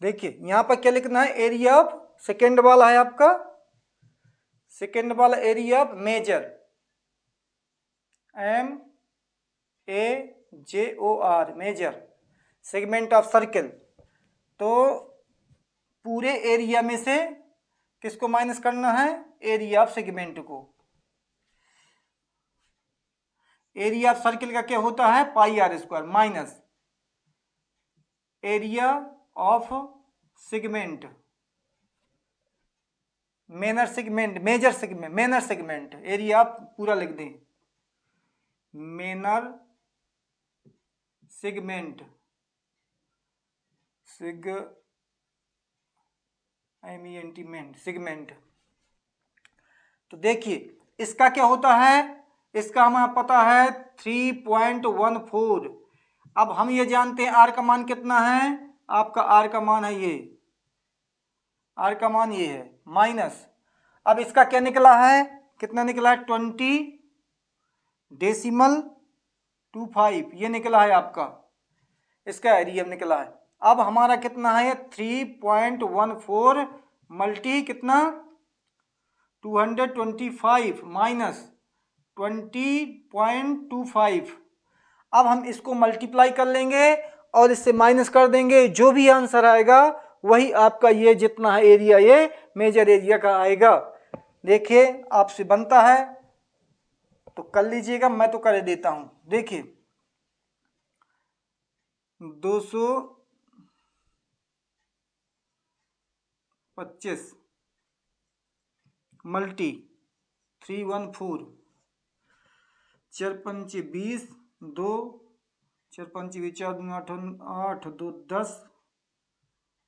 देखिए यहां पर क्या लिखना है, एरिया ऑफ सेकेंड वाला है आपका, सेकेंड वाला area of major MEJOR major, segment of circle. तो पूरे एरिया में से किसको माइनस करना है, एरिया ऑफ सेगमेंट को। एरिया ऑफ सर्किल का क्या होता है, pi r square minus area of segment, minor segment, major segment, minor segment, area आप पूरा लिख दें, मेनर सेगमेंट, MENT सेगमेंट। तो देखिए इसका क्या होता है, इसका हमें पता है 3.14। अब हम ये जानते हैं आर का मान कितना है, आपका आर का मान है ये, आर का मान ये है माइनस, अब इसका क्या निकला है, कितना निकला है 20.25 ये निकला है आपका, इसका एरिया निकला है। अब हमारा कितना है 3.14 मल्टी कितना 225 माइनस 20.25। अब हम इसको मल्टीप्लाई कर लेंगे और इससे माइनस कर देंगे, जो भी आंसर आएगा वही आपका ये जितना है एरिया ये मेजर एरिया का आएगा। देखिए आपसे बनता है तो कर लीजिएगा, मैं तो कर देता हूं। देखिए 225 मल्टी 314, 4 पंचे 20, 2 4 पंचे 20, 4 दूनी 8, 8 2 10,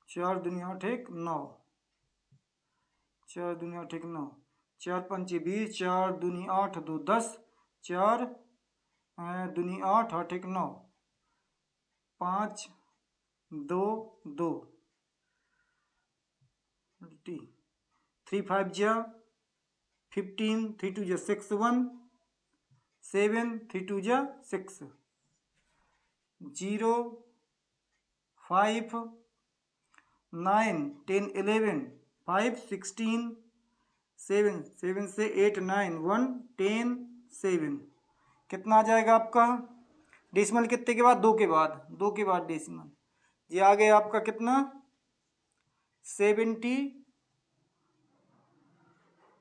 4 दूनी 8 1 9, 4 दूनी 8 1 9, 4 पंचे 20, 4 दूनी 8 2 10, 4 दूनी 8 8 1 9, 5 2 2 3 5 जा 15, 3 2 जा 6 1 7, 3 2 जा 6, 0 5 9 10 11 5 16 7 7 से 8 9 1 10 7, कितना आ जाएगा आपका डेसिमल कितने के बाद, 2 के बाद, 2 के बाद डेसिमल, ये आ गया आपका कितना 70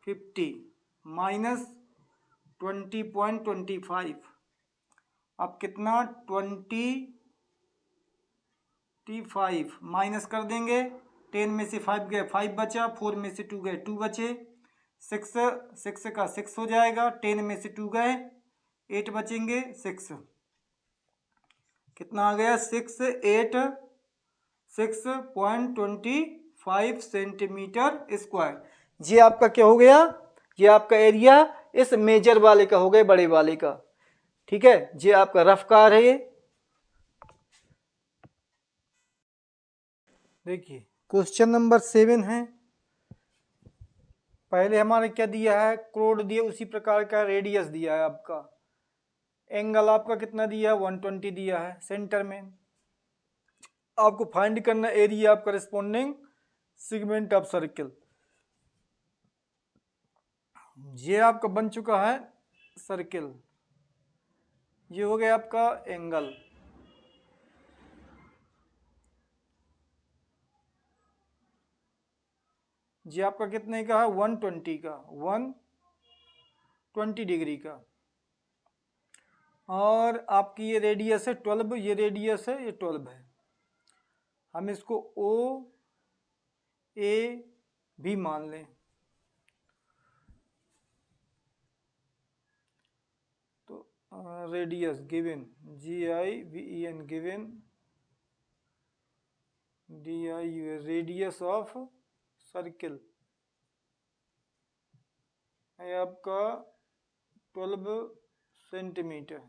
50 माइनस 20.25। अब कितना 25 माइनस कर देंगे, 10 में से 5 गए 5 बचा, 4 में से 2 गए 2 बचे, 6 का 6 हो जाएगा, 10 में से 2 गए 8 बचेंगे 6, कितना आ गया 6.25 सेंटीमीटर स्क्वायर। ये आपका क्या हो गया, ये आपका एरिया इस मेजर वाले का हो गया, बड़े वाले का, ठीक है। ये आपका रफ कार है ये। देखिए क्वेश्चन नंबर 7 है, पहले हमारे क्या दिया है, क्रोड दिया, उसी प्रकार का रेडियस दिया है आपका, एंगल आपका कितना दिया है 120 दिया है, सेंटर में आपको फाइंड करना area of corresponding segment of circle. ये आपका बन चुका है सर्किल, ये हो गया आपका एंगल, ये आपका कितने का है 120 का, 120 डिग्री का, और आपकी ये रेडियस है 12, ये रेडियस है ये 12 है, हम इसको ओ ए भी मान लें। तो radius given GIVEN given DIU radius of circle है आपका 12 सेंटीमीटर।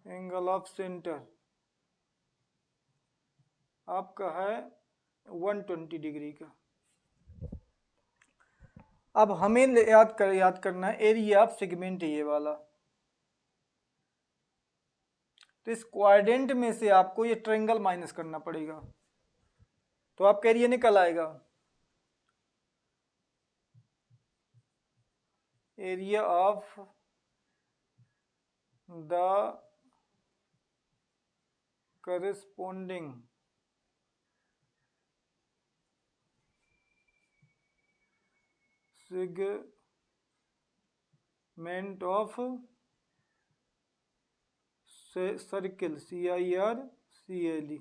एंगल ऑफ सेंटर आपका है 120 डिग्री का। अब हमें याद करना है एरिया ऑफ सेगमेंट ये वाला, तो इस क्वाड्रेंट में से आपको ये ट्रायंगल माइनस करना पड़ेगा, तो आपका एरिया निकल आएगा, area of the corresponding segment of circle CIRCLE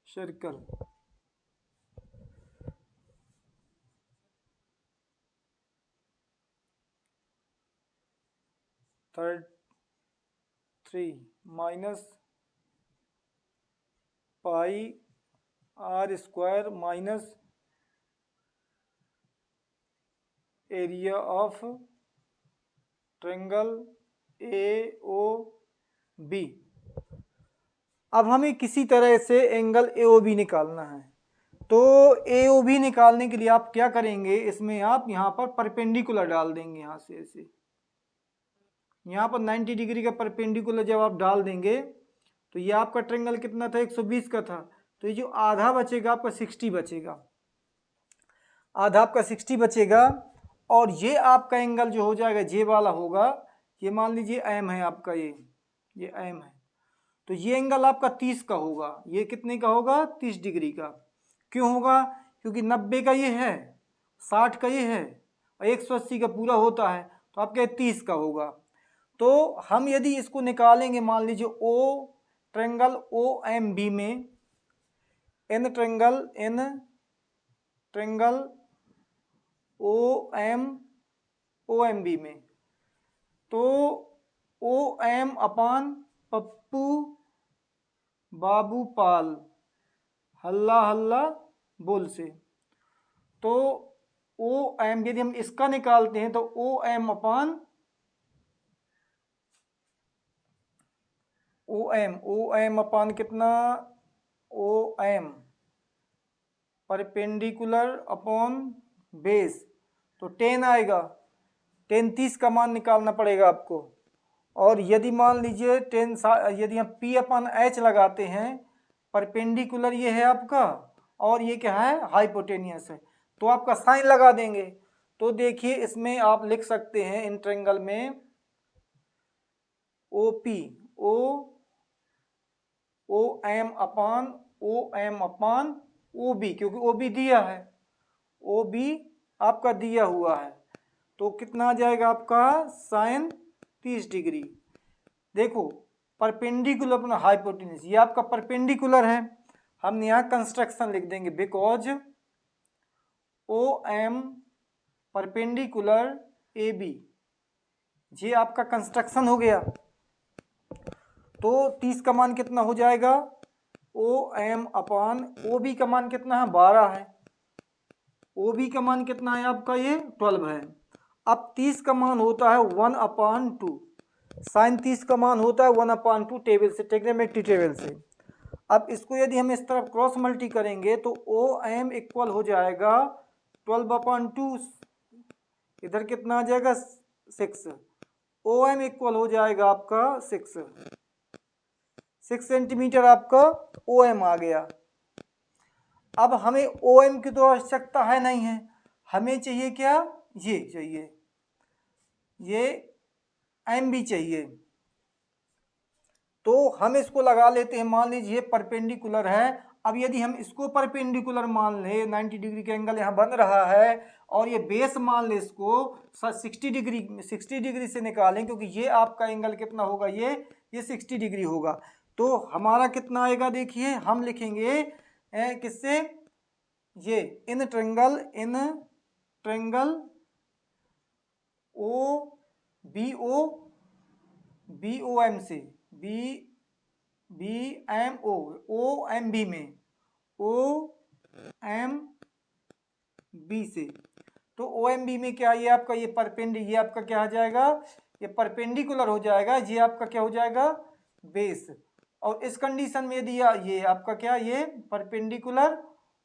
circle. 3 minus pi r square minus area of triangle A O B. अब हमें किसी तरह से एंगल ए ओ बी निकालना है। तो ए ओ बी निकालने के लिए आप क्या करेंगे, इसमें आप यहाँ पर परपेंडिकुलर डाल देंगे। यहाँ से ऐसे यहाँ पर 90 डिग्री का परपेंडिकुलर जब आप डाल देंगे तो ये आपका ट्रायंगल कितना था, 120 का था। तो ये जो आधा बचेगा आपका 60 बचेगा, आधा आपका 60 बचेगा। और ये आपका एंगल जो हो जाएगा जे वाला होगा, ये मान लीजिए एम है आपका, ये एम है। तो ये एंगल आपका 30 का होगा। ये कितने का होगा, 30 डिग्री का। क्यों होगा, क्योंकि 90 का ये है, 60 का ये है और 180 का पूरा होता है, तो आपका 30 का होगा। तो हम यदि इसको निकालेंगे, मान लीजिए O triangle O M B में, in triangle O M B में, तो ओ एम अपान पप्पू बाबू पाल हल्ला हल्ला बोल से, तो ओ एम यदि हम इसका निकालते हैं तो ओ एम अपान ओ एम अपान कितना, O M perpendicular upon base, तो 10 आएगा। 10 30 का मान निकालना पड़ेगा आपको। और यदि मान लीजिए 10 यदि हम पी अपन एच लगाते हैं, परपेंडिकुलर ये है आपका और ये क्या है, हाइपोटेनियस है, तो आपका साइन लगा देंगे। तो देखिए इसमें आप लिख सकते हैं इन ट्रायंगल में ओ पी ओ एम अपान ओ बी, क्योंकि ओ बी दिया है, ओ बी आपका दिया हुआ है। तो कितना आ जाएगा आपका साइन 30 डिग्री। देखो परपेंडिकुलर अपना हाइपोटेन्यूज, ये आपका परपेंडिकुलर है, हम यहाँ कंस्ट्रक्शन लिख देंगे, because O M perpendicular A B, ये आपका कंस्ट्रक्शन हो गया। तो 30 का मान कितना हो जाएगा, ओ एम अपान ओ बी का मान कितना है, 12 है। ओ बी का मान कितना है आपका, ये 12 है। अब 30 का मान होता है 1/2, साइन 30 का मान होता है 1/2 टेबल से, ट्रिग्नोमेट्री टेबल से। अब इसको यदि हम इस तरफ क्रॉस मल्टी करेंगे तो ओ एम इक्वल हो जाएगा 12/2, इधर कितना आ जाएगा 6, ओ एम इक्वल हो जाएगा आपका 6 सेंटीमीटर आपका ओ एम आ गया। अब हमें ओ एम की तो आवश्यकता है नहीं है, हमें चाहिए क्या, ये चाहिए, ये एम भी चाहिए। तो हम इसको लगा लेते हैं, मान लीजिए परपेंडिकुलर है। अब यदि हम इसको परपेंडिकुलर मान ले, 90 डिग्री का एंगल यहाँ बन रहा है, और ये बेस मान ले इसको 60 डिग्री से निकालें, क्योंकि ये आपका एंगल कितना होगा, ये 60 डिग्री होगा। तो हमारा कितना आएगा, देखिए हम लिखेंगे किससे, ये in triangle O B O M से, B M O M B में, ओ एम बी से। तो ओ एम बी में क्या, ये आपका ये ये आपका क्या आ जाएगा, ये परपेंडिकुलर हो जाएगा, ये आपका क्या हो जाएगा, बेस। और इस कंडीशन में यदि ये आपका क्या, ये परपेंडिकुलर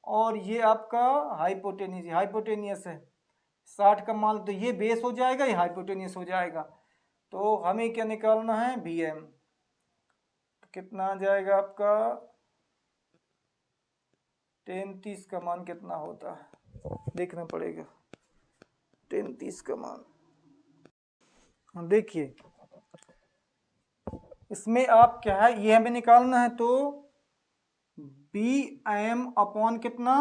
और ये आपका हाइपोटेनियस है, 60 का मान, तो ये बेस हो जाएगा, ये हाइपोटेनियस हो जाएगा। तो हमें क्या निकालना है, बी एम। तो कितना आ जाएगा आपका 30 का मान कितना होता है, देखना पड़ेगा 30 का मान। देखिए इसमें आप क्या है, ये हमें निकालना है, तो बी एम अपॉन कितना,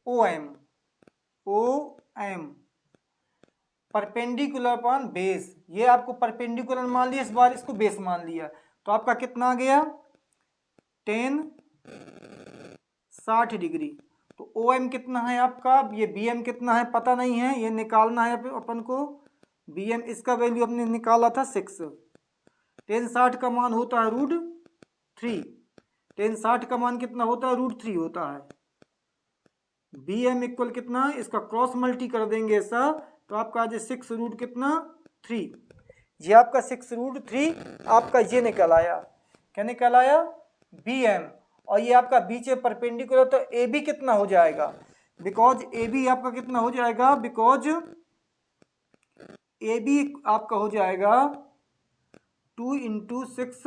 O M perpendicular upon base, ये आपको परपेंडिकुलर मान लिया, इस बार इसको बेस मान लिया, तो आपका कितना आ गया 60 डिग्री। तो ओ एम कितना है आपका, ये बी एम कितना है पता नहीं है, ये निकालना है अपन को, बी एम इसका वैल्यू हमने निकाला था 6। टेन 60 का मान होता है √3। टेन 60 का मान कितना होता है √3 होता है। बी एम इक्वल कितना, इसका क्रॉस मल्टी कर देंगे ऐसा तो आपका आ जाए 6 रूट कितना 3। ये आपका 6 √3 आपका ये निकल आया। क्या निकल आया, बी एम। और ये आपका बीच में परपेंडिकुलर तो ए बी कितना हो जाएगा, बिकॉज ए बी आपका कितना हो जाएगा, बिकॉज ए बी आपका हो जाएगा 2 × 6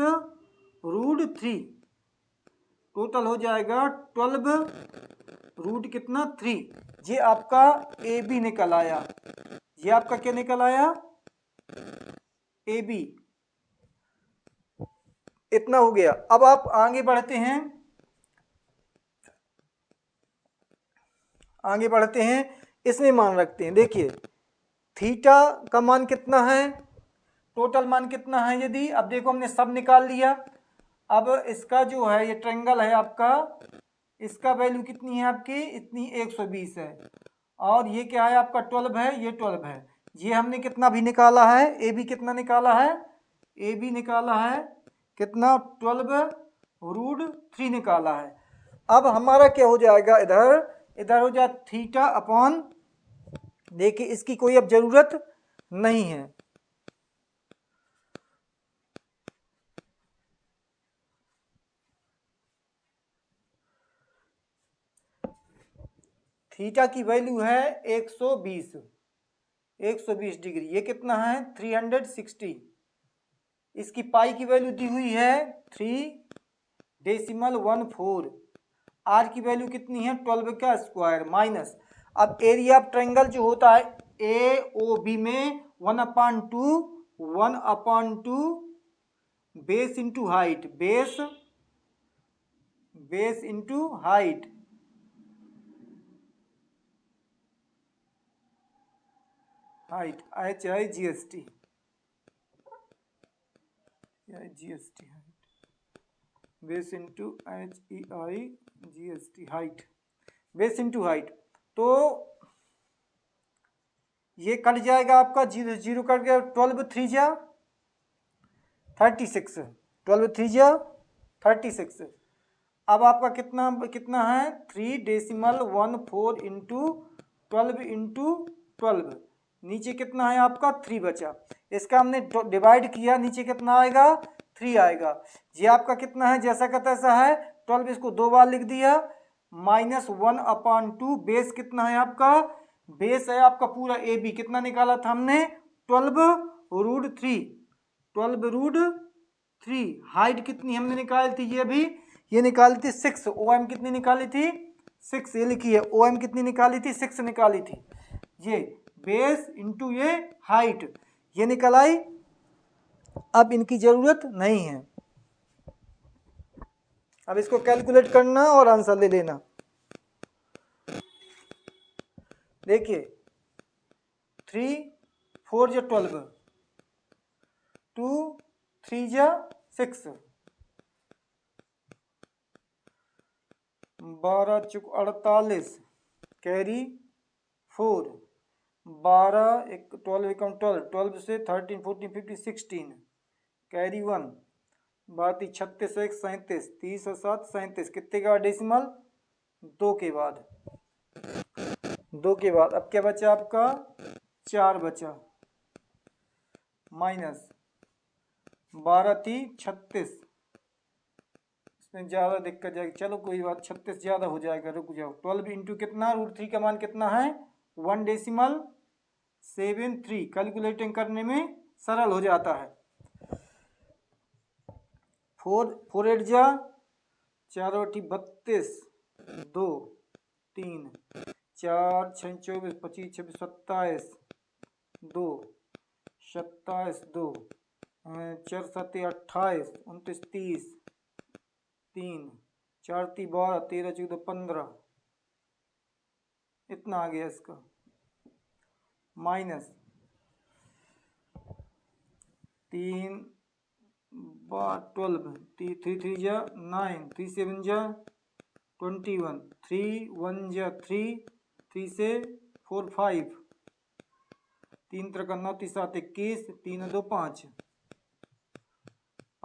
√3, टोटल हो जाएगा 12 रूट कितना 3। ये आपका ए बी निकल आया। ये आपका क्या निकल आया, ए बी। इतना हो गया। अब आप आगे बढ़ते हैं, आगे बढ़ते हैं, इसमें मान रखते हैं। देखिए थीटा का मान कितना है, टोटल मान कितना है, यदि अब देखो हमने सब निकाल लिया। अब इसका जो है ये ट्रायंगल है आपका, इसका वैल्यू कितनी है आपकी, इतनी 120 है। और ये क्या है आपका 12 है, ये 12 है। ये हमने कितना भी निकाला है, ए बी कितना निकाला है, ए बी निकाला है कितना 12 √3 निकाला है। अब हमारा क्या हो जाएगा, इधर हो जाए थीटा अपॉन, देखिए इसकी कोई अब जरूरत नहीं है। थीटा की वैल्यू है 120 डिग्री। ये कितना है 360। इसकी पाई की वैल्यू दी हुई है 3.14। आर की वैल्यू कितनी है 12 का स्क्वायर माइनस। अब एरिया ऑफ ट्रायंगल जो होता है ए ओ बी में 1/2 base into height, base into height. HIGST base into HEIGST height, base into height. तो ये कट जाएगा आपका 0 0 कट गया, 12 3 जा 36, 12 3 जा 36। अब आपका कितना है 3.14 इंटू 12 इंटू 12, नीचे कितना है आपका 3 बचा। इसका हमने डिवाइड किया, नीचे कितना आएगा 3 आएगा। ये आपका कितना है जैसा का तैसा है 12, इसको 2 बार लिख दिया, -1/2 बेस कितना है आपका, बेस है आपका पूरा ए बी कितना निकाला था हमने 12 √3। हाइट कितनी हमने निकाली थी, ये निकाली थी 6। ओ एम कितनी निकाली थी 6, ये लिखी है ओ एम कितनी निकाली थी 6 निकाली थी। ये बेस इंटू ये हाइट ये निकल आई। अब इनकी जरूरत नहीं है, अब इसको कैलकुलेट करना और आंसर ले लेना। देखिए 3 4 जा 12, 2 3 जा 6, 12 चुक 48 कैरी 4, 12 12 12 से 13 14 15 16 कैरी 1, 32 36 1 37, 30 और 7 37, कितने का डेसिमल 2 के बाद। अब क्या बचा आपका 4 बचा, माइनस 12 थी 36, इसमें ज़्यादा दिक्कत जाएगी, चलो कोई बात 36 ज़्यादा हो जाएगा, रुक जाओ। 12 इंटू कितना √3 का मान कितना है 1.73। कैलकुलेटिंग करने में सरल हो जाता है। 4 8 जा 4 8 32, 2 3 4 6 24 25 26 27, 2 27 2 4 7 28 29 30, 3 4 3 12 13 14 15, इतना आ गया इसका, माइनस 3 12 3 3 जा 9, 3 7 जा 21, 3 1 जा 3 3 से 4 5, 3 त्रिका 9 3 7 21 3 2 5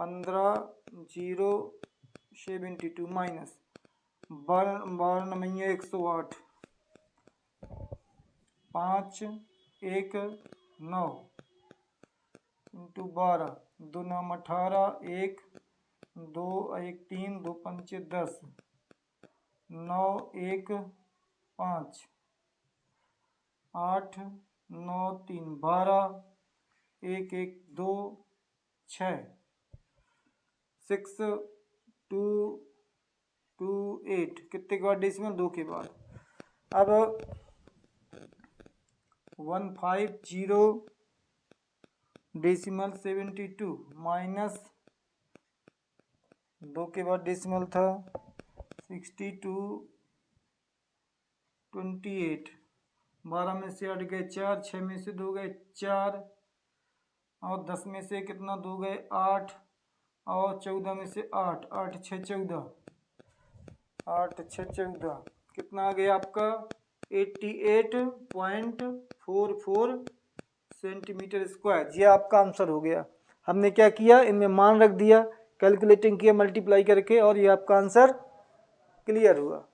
15 0 72 माइनस 12 9 108 5 1 9 इंटू 12 2 9 18 1 2 1 3 2 5 10 9 1 5 8 9 3 12 1 1 2 6 6 2 2 8 कितने के बाद डेसिमल 2 के बाद। अब 150 डेसिमल 72 माइनस 2 के बाद डेसिमल था 62 28 12 में से 8 गए 4 6 में से 2 गए 4 और 10 में से कितना 2 गए 8 और 14 में से 8 8 6 14 8 6 14 कितना आ गया आपका 88.44 सेंटीमीटर स्क्वायर। ये आपका आंसर हो गया। हमने क्या किया, इनमें मान रख दिया, कैलकुलेटिंग किया मल्टीप्लाई करके, और ये आपका आंसर क्लियर हुआ।